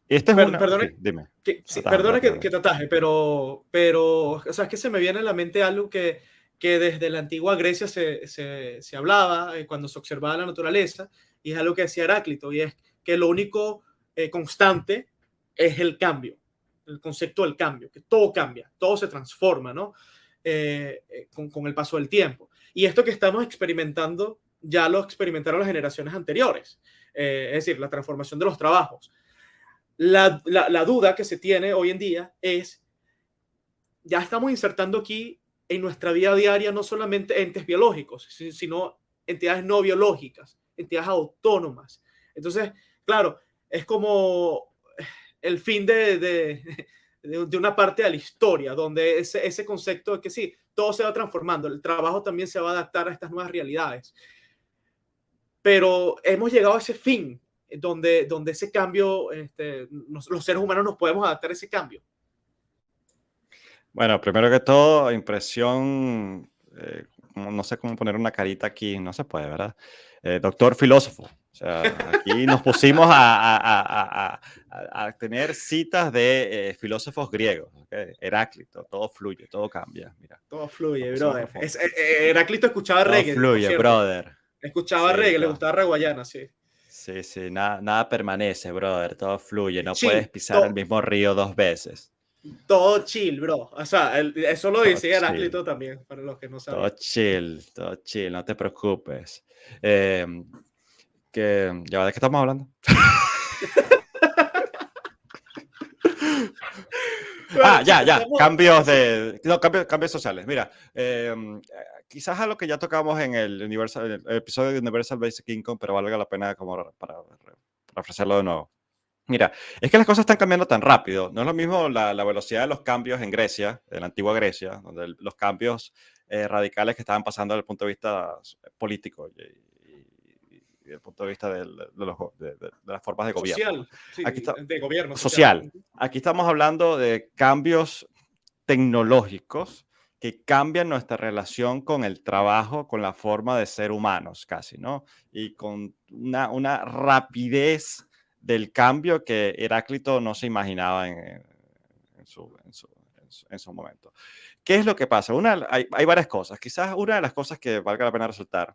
esta es una... perdone, Sí, dime. sí, Atájame, perdone atájame. que te ataje, pero, o sea, es que se me viene a la mente algo que desde la antigua Grecia se hablaba cuando se observaba la naturaleza, y es algo que decía Heráclito, y es que lo único constante es el cambio, el concepto del cambio, que todo cambia, todo se transforma, ¿no? Con el paso del tiempo. Y esto que estamos experimentando, ya lo experimentaron las generaciones anteriores, es decir, la transformación de los trabajos. La duda que se tiene hoy en día es, ya estamos insertando aquí en nuestra vida diaria no solamente entes biológicos, sino entidades no biológicas, entidades autónomas. Entonces, claro, es como el fin de una parte de la historia, donde ese concepto de que sí, todo se va transformando, el trabajo también se va a adaptar a estas nuevas realidades. Pero hemos llegado a ese fin, donde ese cambio, los seres humanos nos podemos adaptar a ese cambio. Bueno, primero que todo, impresión, no sé cómo poner una carita aquí, no se puede, ¿verdad? Doctor filósofo. O sea, aquí nos pusimos a tener citas de filósofos griegos, ¿ok? Heráclito, todo fluye, todo cambia, mira. Todo Nos fluye, pusimos brother. profundo. Heráclito escuchaba Todo reggae, por fluye, cierto. brother. Escuchaba Sí, reggae, le todo. gustaba Reguayana, sí. Sí, sí, nada permanece, brother, todo fluye. No puedes Chill, pisar el mismo río dos veces. todo chill, bro. O sea, eso lo Todo decía chill. Heráclito también, para los que no sabían. Todo chill, no te preocupes. Eh, ¿de qué estamos hablando? Bueno, Ya, estamos, sí, cambios sociales. Mira, quizás a lo que ya tocamos en el episodio de Universal Basic Income, pero valga la pena como para ofrecerlo de nuevo. Mira, es que las cosas están cambiando tan rápido. No es lo mismo la velocidad de los cambios en Grecia, en la antigua Grecia, donde los cambios radicales que estaban pasando desde el punto de vista político y desde el punto de vista de las formas de gobierno, ¿no? social, sí, Aquí está, de gobierno social. social. Aquí estamos hablando de cambios tecnológicos que cambian nuestra relación con el trabajo, con la forma de ser humanos casi, ¿no? Y con una rapidez del cambio que Heráclito no se imaginaba en su momento. ¿Qué es lo que pasa? Hay varias cosas. Quizás una de las cosas que valga la pena resaltar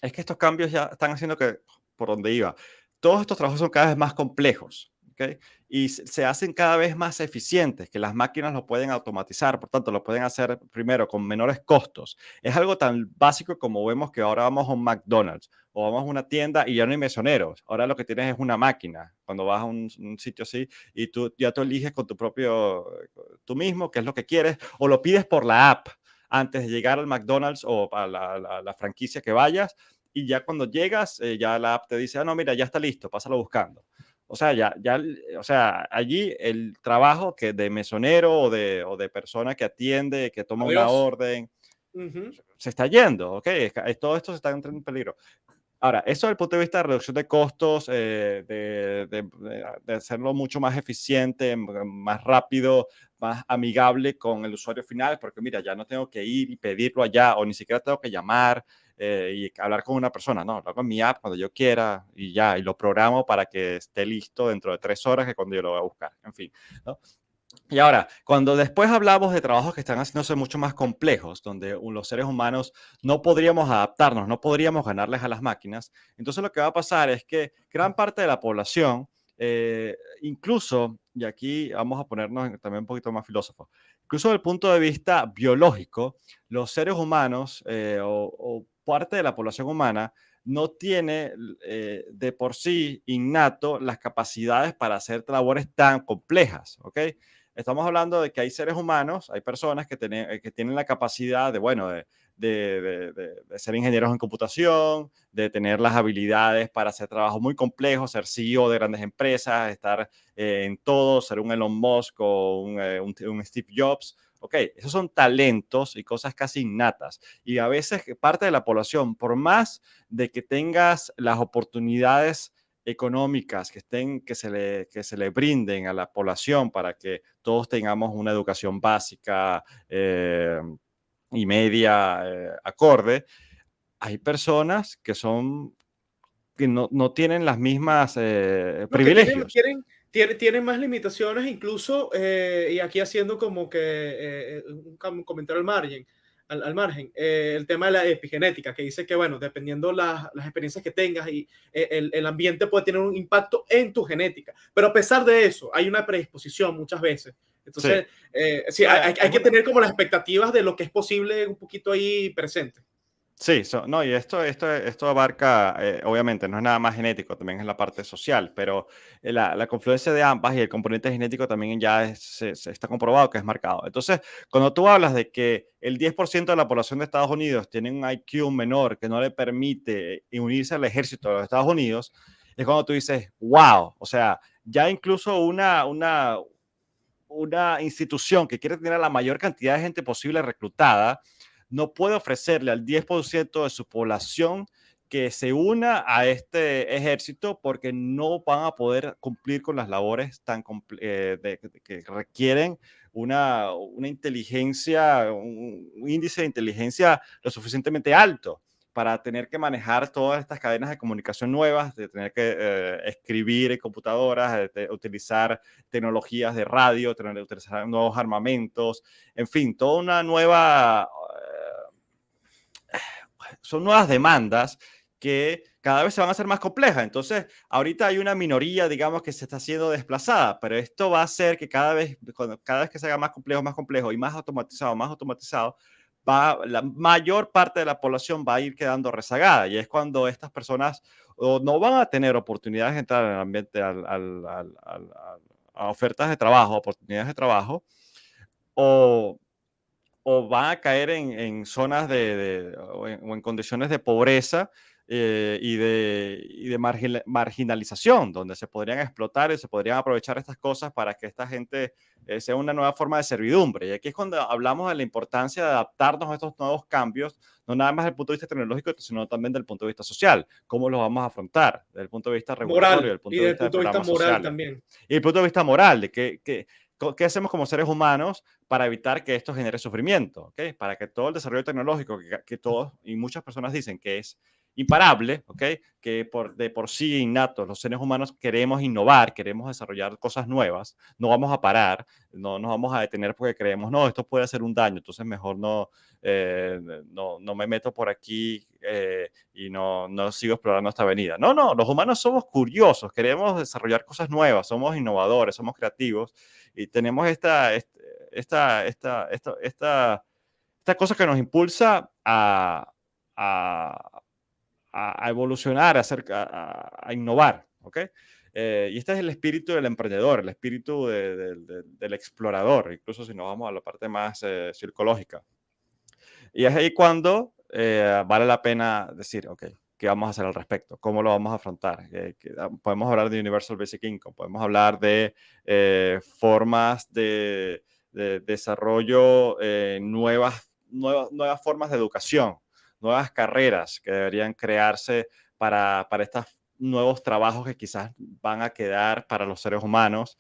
es que estos cambios ya están haciendo que, por donde iba, todos estos trabajos son cada vez más complejos, ¿ok? Y se hacen cada vez más eficientes, que las máquinas lo pueden automatizar, por tanto, lo pueden hacer primero con menores costos. Es algo tan básico como vemos que ahora vamos a un McDonald's o vamos a una tienda y ya no hay mesoneros. Ahora lo que tienes es una máquina cuando vas a un sitio así y tú eliges con tú mismo qué es lo que quieres o lo pides por la app antes de llegar al McDonald's o a la franquicia que vayas y ya cuando llegas, ya la app te dice, ah, no, mira, ya está listo, pásalo buscando. O sea, o sea, allí el trabajo que de mesonero o de persona que atiende, que toma una Adiós. orden, Ujú. se está yendo, ¿ok? Todo esto se está entrando en peligro. Ahora, eso desde el punto de vista de reducción de costos, de hacerlo mucho más eficiente, más rápido, más amigable con el usuario final, porque mira, ya no tengo que ir y pedirlo allá, o ni siquiera tengo que llamar y hablar con una persona, no, lo hago en mi app cuando yo quiera y ya, y lo programo para que esté listo dentro de 3 horas, que cuando yo lo voy a buscar, en fin, ¿no? Y ahora, cuando después hablamos de trabajos que están haciéndose mucho más complejos, donde los seres humanos no podríamos adaptarnos, no podríamos ganarles a las máquinas, entonces lo que va a pasar es que gran parte de la población, incluso, y aquí vamos a ponernos también un poquito más filósofos, incluso desde el punto de vista biológico, los seres humanos o parte de la población humana no tiene de por sí innato las capacidades para hacer labores tan complejas, ¿ok? Estamos hablando de que hay seres humanos, hay personas que tienen la capacidad de, bueno, de ser ingenieros en computación, de tener las habilidades para hacer trabajos muy complejos, ser CEO de grandes empresas, estar en todo, ser un Elon Musk o un Steve Jobs. Ok, esos son talentos y cosas casi innatas. Y a veces parte de la población, por más de que tengas las oportunidades económicas que se le brinden a la población para que todos tengamos una educación básica y media acorde, hay personas que no tienen las mismas No, que privilegios. tienen más limitaciones, incluso, y aquí haciendo como que un comentario al margen, el tema de la epigenética, que dice que, bueno, dependiendo las experiencias que tengas y el ambiente puede tener un impacto en tu genética, pero a pesar de eso, hay una predisposición muchas veces. Sí. Entonces, sí, hay Es que una, tener como las expectativas de lo que es posible un poquito ahí presente. Sí, no, y esto abarca, obviamente, no es nada más genético, también es la parte social, pero la confluencia de ambas y el componente genético también ya se está comprobado que es marcado. Entonces, cuando tú hablas de que el 10% de la población de Estados Unidos tiene un IQ menor que no le permite unirse al ejército de los Estados Unidos, es cuando tú dices, wow, o sea, ya incluso una institución que quiere tener a la mayor cantidad de gente posible reclutada, no puede ofrecerle al 10% de su población que se una a este ejército porque no van a poder cumplir con las labores que requieren una inteligencia, un índice de inteligencia lo suficientemente alto para tener que manejar todas estas cadenas de comunicación nuevas, de tener que escribir en computadoras, de utilizar tecnologías de radio, utilizar nuevos armamentos, en fin, toda una nueva, son nuevas demandas que cada vez se van a hacer más complejas. Entonces, ahorita hay una minoría, digamos, que se está siendo desplazada, pero esto va a hacer que cada vez que se haga más complejo y más automatizado, la mayor parte de la población va a ir quedando rezagada. Y es cuando estas personas o no van a tener oportunidades de entrar en el ambiente a ofertas de trabajo, oportunidades de trabajo, o, o van a caer en zonas o en condiciones de pobreza y de marginalización, donde se podrían explotar y se podrían aprovechar estas cosas para que esta gente sea una nueva forma de servidumbre. Y aquí es cuando hablamos de la importancia de adaptarnos a estos nuevos cambios, no nada más desde el punto de vista tecnológico, sino también desde el punto de vista social. ¿Cómo los vamos a afrontar? Desde el punto de vista regulatorio, Moral desde el y punto de desde el vista de punto de vista programas moral sociales. también. Y el punto de vista moral, de qué hacemos como seres humanos para evitar que esto genere sufrimiento, ¿ok? Para que todo el desarrollo tecnológico, que todos y muchas personas dicen que es imparable, ¿ok? Que de por sí innatos, los seres humanos queremos innovar, queremos desarrollar cosas nuevas, no vamos a parar, no nos vamos a detener porque creemos, no, esto puede hacer un daño, entonces mejor no me meto por aquí y no sigo explorando esta avenida. No, no, los humanos somos curiosos, queremos desarrollar cosas nuevas, somos innovadores, somos creativos y tenemos esta cosa que nos impulsa a, a evolucionar, a innovar, ¿ok? Y este es el espíritu del emprendedor, el espíritu del explorador, incluso si nos vamos a la parte más psicológica. Y es ahí cuando vale la pena decir, ok, ¿qué vamos a hacer al respecto? ¿Cómo lo vamos a afrontar? Podemos hablar de Universal Basic Income, podemos hablar de formas de desarrollo, nuevas formas de educación, nuevas carreras que deberían crearse para estos nuevos trabajos que quizás van a quedar para los seres humanos,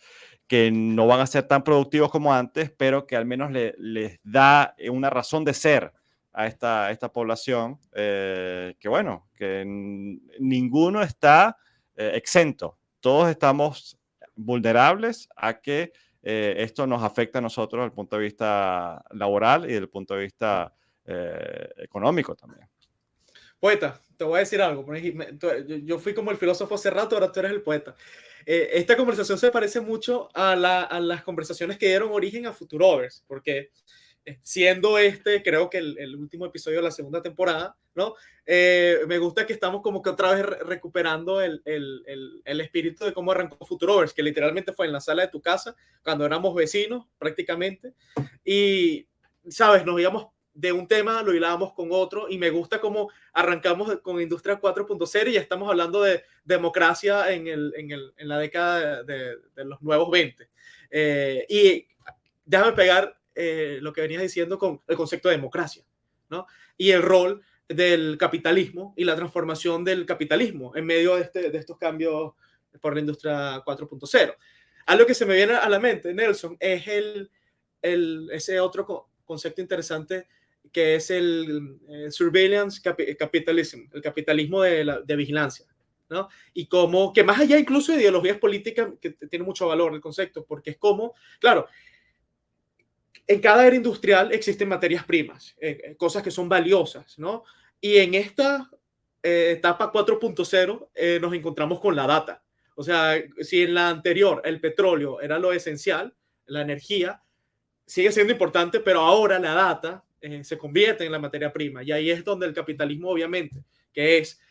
que no van a ser tan productivos como antes, pero que al menos les da una razón de ser a esta población, que bueno, que ninguno está exento. Todos estamos vulnerables a que esto nos afecta a nosotros desde el punto de vista laboral y desde el punto de vista económico también. Poeta, te voy a decir algo. Yo fui como el filósofo hace rato, ahora tú eres el poeta. Esta conversación se parece mucho a las conversaciones que dieron origen a Futurovers, porque siendo creo que el último episodio de la segunda temporada, ¿no? Me gusta que estamos como que otra vez recuperando el espíritu de cómo arrancó Futurovers, que literalmente fue en la sala de tu casa, cuando éramos vecinos prácticamente, y, ¿sabes? Nos íbamos de un tema, lo hilábamos con otro, y me gusta cómo arrancamos con Industria 4.0 y ya estamos hablando de democracia en la década de los nuevos 20. Y déjame pegar lo que venías diciendo con el concepto de democracia, ¿no? Y el rol del capitalismo y la transformación del capitalismo en medio de estos cambios por la industria 4.0. Algo que se me viene a la mente, Nelson, es ese otro concepto interesante que es el surveillance capitalism, el capitalismo de vigilancia, ¿no? Y como que más allá incluso de ideologías políticas, que tiene mucho valor el concepto, porque es como, claro, en cada era industrial existen materias primas, cosas que son valiosas, ¿no? Y en esta etapa 4.0 nos encontramos con la data. O sea, si en la anterior el petróleo era lo esencial, la energía sigue siendo importante, pero ahora la data se convierte en la materia prima. Y ahí es donde el capitalismo, obviamente, que es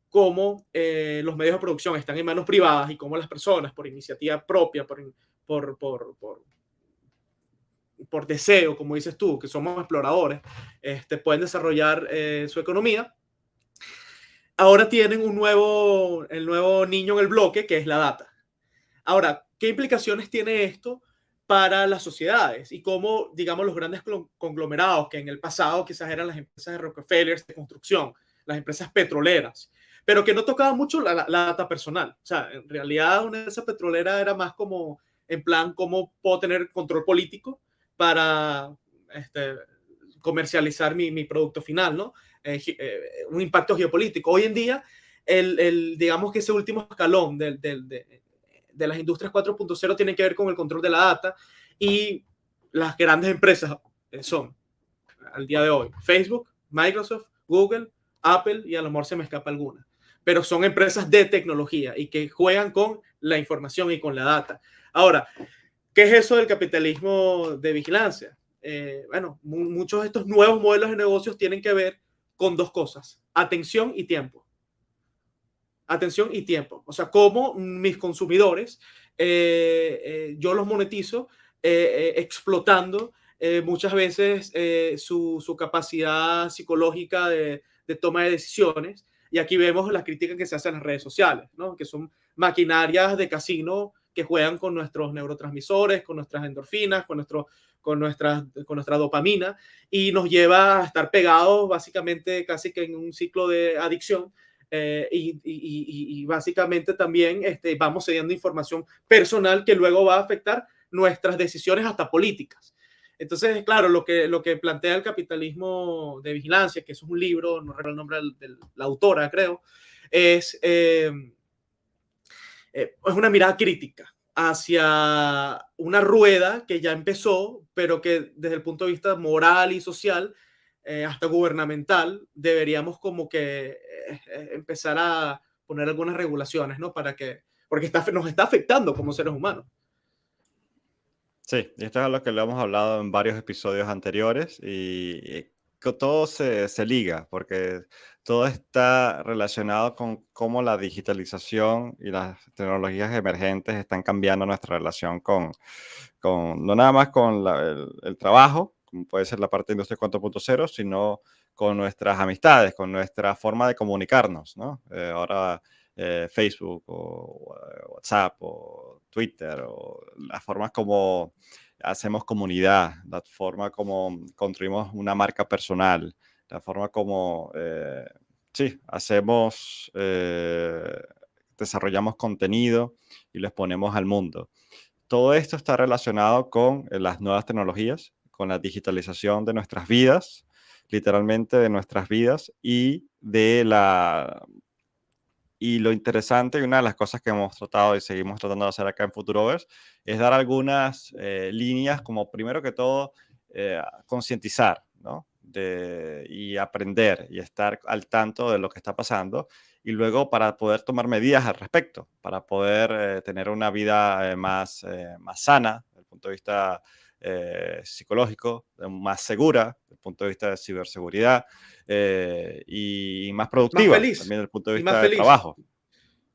cómo los medios de producción están en manos privadas y cómo las personas, por iniciativa propia, por deseo, como dices tú, que somos exploradores, pueden desarrollar su economía. Ahora tienen el nuevo niño en el bloque, que es la data. Ahora, ¿qué implicaciones tiene esto para las sociedades? Y cómo, digamos, los grandes conglomerados, que en el pasado quizás eran las empresas de Rockefeller de construcción, las empresas petroleras, pero que no tocaban mucho la data personal. O sea, en realidad una empresa petrolera era más como, en plan, cómo puedo tener control político para comercializar mi producto final, ¿no? Un impacto geopolítico. Hoy en día, digamos que ese último escalón de las industrias 4.0 tiene que ver con el control de la data, y las grandes empresas son, al día de hoy, Facebook, Microsoft, Google, Apple, y a lo mejor se me escapa alguna, pero son empresas de tecnología y que juegan con la información y con la data. Ahora, ¿qué es eso del capitalismo de vigilancia? Bueno, muchos de estos nuevos modelos de negocios tienen que ver con dos cosas: atención y tiempo. Atención y tiempo. O sea, cómo mis consumidores, yo los monetizo explotando muchas veces su capacidad psicológica de toma de decisiones. Y aquí vemos la crítica que se hace en las redes sociales, ¿no? Que son maquinarias de casino que juegan con nuestros neurotransmisores, con nuestras endorfinas, con nuestra dopamina, y nos lleva a estar pegados básicamente casi que en un ciclo de adicción. Y básicamente también vamos cediendo información personal que luego va a afectar nuestras decisiones hasta políticas. Entonces, claro, lo que plantea el capitalismo de vigilancia, que es un libro, no recuerdo el nombre de la autora, creo, es una mirada crítica hacia una rueda que ya empezó, pero que desde el punto de vista moral y social, hasta gubernamental, deberíamos como que empezar a poner algunas regulaciones, ¿no? Porque nos está afectando como seres humanos. Sí, y esto es lo que lo hemos hablado en varios episodios anteriores, y que todo se liga, porque todo está relacionado con cómo la digitalización y las tecnologías emergentes están cambiando nuestra relación no nada más con el trabajo, como puede ser la parte de Industria 4.0, sino con nuestras amistades, con nuestra forma de comunicarnos, ¿no? Ahora Facebook o WhatsApp o Twitter o las formas como hacemos comunidad, la forma como construimos una marca personal, la forma como, sí, hacemos, desarrollamos contenido y lo exponemos al mundo. Todo esto está relacionado con las nuevas tecnologías, con la digitalización de nuestras vidas, literalmente de nuestras vidas y lo interesante y una de las cosas que hemos tratado y seguimos tratando de hacer acá en Futurovers es dar algunas líneas como primero que todo concientizar, ¿no? Y aprender y estar al tanto de lo que está pasando y luego para poder tomar medidas al respecto, para poder tener una vida más sana desde el punto de vista psicológico, más segura desde el punto de vista de ciberseguridad y más Más productiva feliz, también desde el punto de y más vista de feliz, trabajo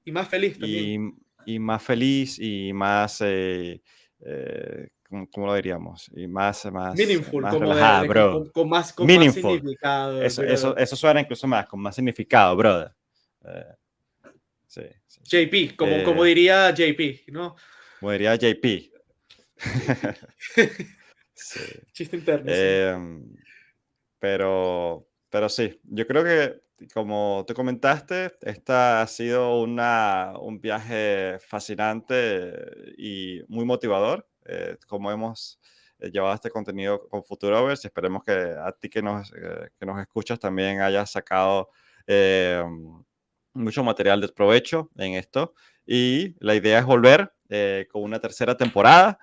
y más feliz también. y, y más feliz y más, ¿cómo lo diríamos? Y Meaningful, más como relajada, bro. con más Meaningful. significado, Eso suena incluso más, con más significado, brother. Eh, sí, sí, sí. JP, como diría JP, ¿no? Como diría JP. JP. Sí. Chiste interno, sí. Em, pero sí, yo creo que, como te comentaste, esta ha sido un viaje fascinante y muy motivador, como hemos llevado este contenido con Futurovers y esperemos que a ti que nos escuchas también hayas sacado eh, mucho material de provecho en esto. Y la idea es volver con una tercera temporada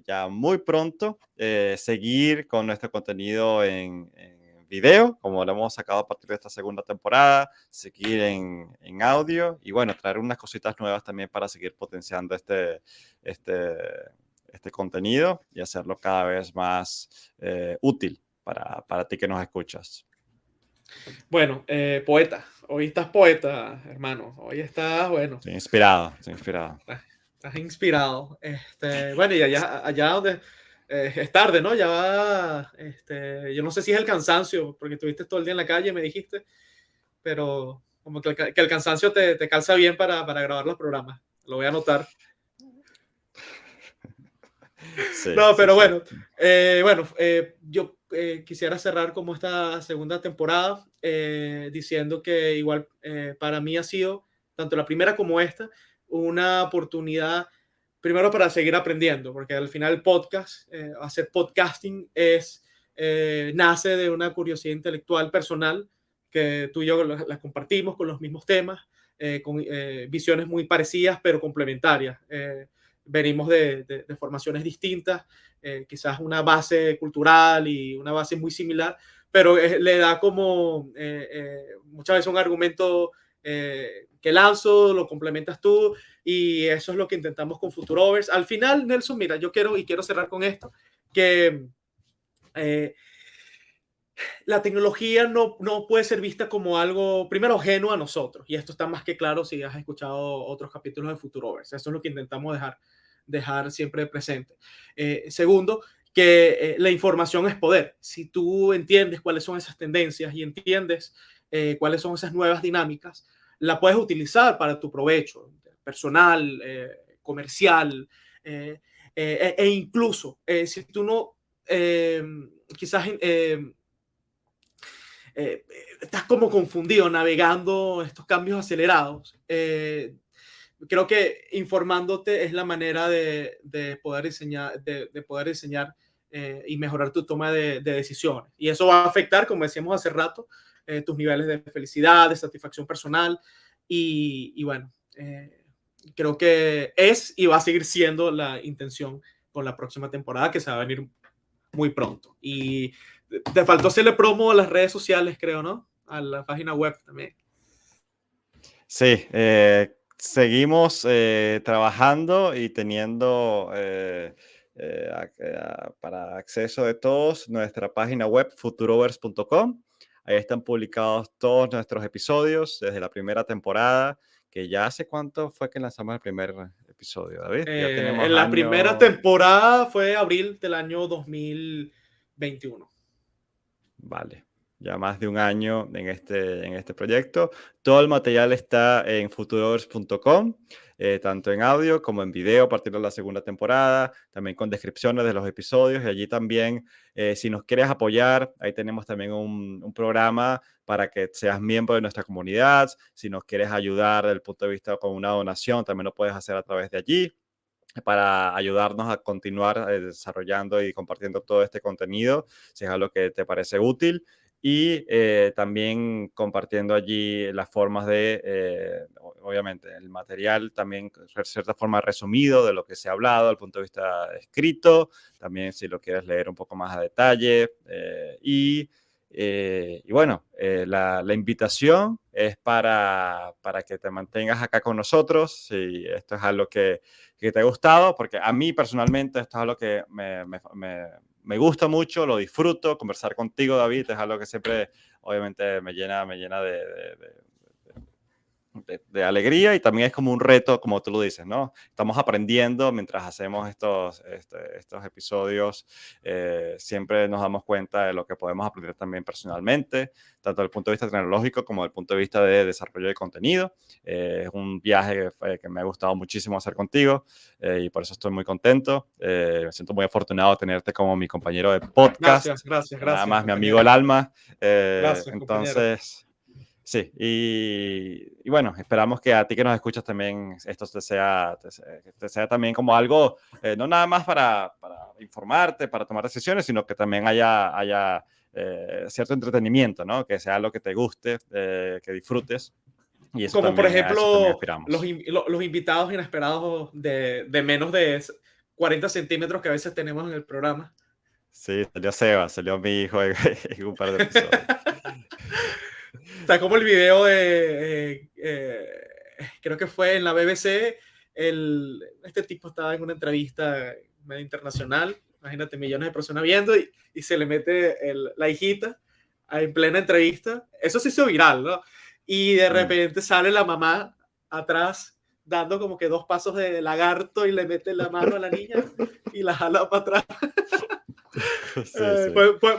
ya muy pronto, seguir con nuestro contenido en video, como lo hemos sacado a partir de esta segunda temporada, seguir en audio y bueno, traer unas cositas nuevas también para seguir potenciando este, este contenido y hacerlo cada vez más útil para ti que nos escuchas. Bueno, poeta. Hoy estás poeta, hermano. Hoy estás, bueno, Estoy inspirado, estoy inspirado. estás inspirado. Bueno, y allá donde es tarde, ¿no? Ya va, yo no sé si es el cansancio, porque estuviste todo el día en la calle, me dijiste, pero como que el cansancio te calza bien para grabar los programas. Lo voy a anotar. Sí, No, sí, pero sí. yo quisiera cerrar como esta segunda temporada diciendo que igual para mí ha sido, tanto la primera como esta, una oportunidad primero para seguir aprendiendo, porque al final el podcast, hacer podcasting nace de una curiosidad intelectual personal que tú y yo la compartimos con los mismos temas, con visiones muy parecidas pero complementarias. Venimos de formaciones distintas, quizás una base cultural y una base muy similar, pero le da como muchas veces un argumento que lanzo, lo complementas tú, y eso es lo que intentamos con Futurovers. Al final, Nelson, mira, yo quiero cerrar con esto, que eh, la tecnología no puede ser vista como algo, primero, ajeno a nosotros, y esto está más que claro si has escuchado otros capítulos de Futurovers. Eso es lo que intentamos dejar siempre presente. Segundo, que la información es poder. Si tú entiendes cuáles son esas tendencias y entiendes cuáles son esas nuevas dinámicas, la puedes utilizar para tu provecho personal, comercial, e incluso si tú no, quizás estás como confundido navegando estos cambios acelerados. Creo que informándote es la manera de poder diseñar, de poder diseñar y mejorar tu toma de decisiones. Y eso va a afectar, como decíamos hace rato, tus niveles de felicidad, de satisfacción personal. Y bueno, creo que es y va a seguir siendo la intención con la próxima temporada que se va a venir muy pronto. Y te faltó hacerle promo a las redes sociales, creo, ¿no? A la página web también. Sí, seguimos trabajando y teniendo para acceso de todos nuestra página web futurovers.com. Ahí están publicados todos nuestros episodios desde la primera temporada, que ya hace cuánto fue que lanzamos el primer episodio, David. Ya tenemos En la primera año. temporada fue abril del año 2021. Vale. ya más de un año en este proyecto. Todo el material está en futurovers.com, tanto en audio como en video a partir de la segunda temporada, también con descripciones de los episodios. Y allí también, si nos quieres apoyar, ahí tenemos también un programa para que seas miembro de nuestra comunidad. Si nos quieres ayudar desde el punto de vista con una donación, también lo puedes hacer a través de allí, para ayudarnos a continuar desarrollando y compartiendo todo este contenido, si es algo que te parece útil. Y también compartiendo allí las formas de, obviamente, el material también, de cierta forma, resumido de lo que se ha hablado, desde el punto de vista escrito, también si lo quieres leer un poco más a detalle. Y bueno, la invitación es para que te mantengas acá con nosotros, si esto es algo que te ha gustado, porque a mí personalmente esto es algo que me gusta mucho, lo disfruto. Conversar contigo, David, es algo que siempre, obviamente, me llena de alegría, y también es como un reto, como tú lo dices, ¿no? Estamos aprendiendo mientras hacemos estos episodios. Siempre nos damos cuenta de lo que podemos aprender también personalmente, tanto desde el punto de vista tecnológico como desde el punto de vista de desarrollo de contenido. Es un viaje que me ha gustado muchísimo hacer contigo, y por eso estoy muy contento. Me siento muy afortunado de tenerte como mi compañero de podcast. Gracias. Nada más, mi compañero. amigo el alma. Gracias, Entonces... Sí, y bueno, esperamos que a ti que nos escuchas también esto te sea también como algo, no nada más para informarte, para tomar decisiones, sino que también haya cierto entretenimiento, ¿no? Que sea lo que te guste, que disfrutes. Y eso Como por también, a eso también ejemplo, aspiramos. los invitados inesperados de menos de 40 centímetros que a veces tenemos en el programa. Sí, salió Seba, salió mi hijo en un par de episodios. Está como el video de, creo que fue en la BBC, este tipo estaba en una entrevista medio internacional, imagínate, millones de personas viendo, y se le mete la hijita en plena entrevista. Eso se hizo viral, ¿no? Y de repente sale la mamá atrás dando como que 2 pasos de lagarto y le mete la mano a la niña y la jala para atrás. Sí.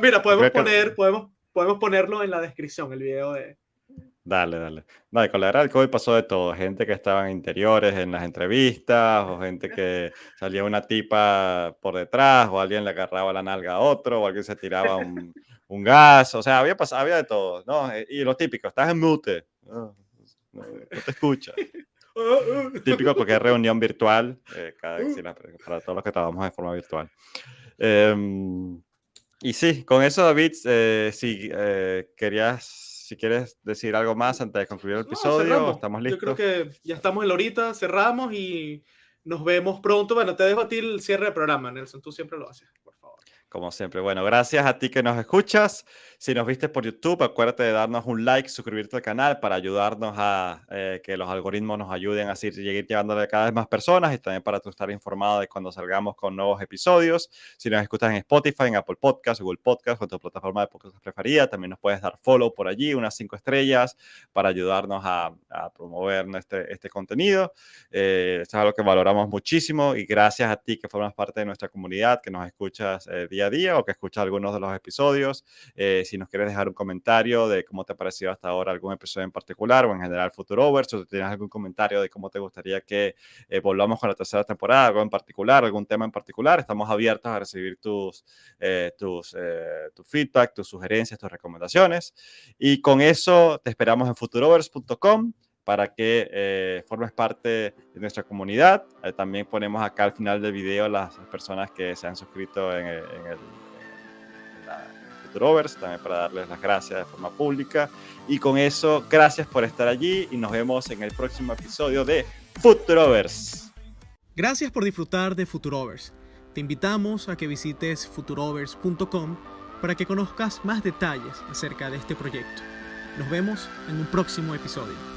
Mira, podemos ponerlo en la descripción, el video de... Dale. No, y con la era del COVID pasó de todo. Gente que estaba en interiores en las entrevistas, o gente que salía una tipa por detrás, o alguien le agarraba la nalga a otro, o alguien se tiraba un gas. O sea, había de todo, ¿no? Y lo típico, estás en mute. No te escucha. Típico cualquier reunión virtual, para todos los que trabajamos de forma virtual. Y sí, con eso, David, si quieres decir algo más antes de concluir el episodio, cerramos. ¿estamos Yo creo listos? que ya estamos en la horita, cerramos y nos vemos pronto. Bueno, te dejo a ti el cierre del programa, Nelson. Tú siempre lo haces, por favor. Como siempre. Bueno, gracias a ti que nos escuchas. Si nos viste por YouTube, acuérdate de darnos un like, suscribirte al canal para ayudarnos a que los algoritmos nos ayuden a seguir llevándole a cada vez más personas, y también para tú estar informado de cuando salgamos con nuevos episodios. Si nos escuchas en Spotify, en Apple Podcasts, Google Podcasts o tu plataforma de podcast preferida, también nos puedes dar follow por allí, unas 5 estrellas, para ayudarnos a promover este contenido. Esto es algo que valoramos muchísimo, y gracias a ti que formas parte de nuestra comunidad, que nos escuchas día a día o que escuchas algunos de los episodios. Si nos quieres dejar un comentario de cómo te ha parecido hasta ahora algún episodio en particular, o en general Futurovers, o si tienes algún comentario de cómo te gustaría que volvamos con la tercera temporada, algo en particular, algún tema en particular, estamos abiertos a recibir tu feedback, tus sugerencias, tus recomendaciones. Y con eso te esperamos en futurovers.com para que formes parte de nuestra comunidad. También ponemos acá al final del video las personas que se han suscrito en Futurovers, también para darles las gracias de forma pública. Y con eso, gracias por estar allí, y nos vemos en el próximo episodio de Futurovers. Gracias por disfrutar de Futurovers. Te invitamos a que visites futurovers.com para que conozcas más detalles acerca de este proyecto. Nos vemos en un próximo episodio.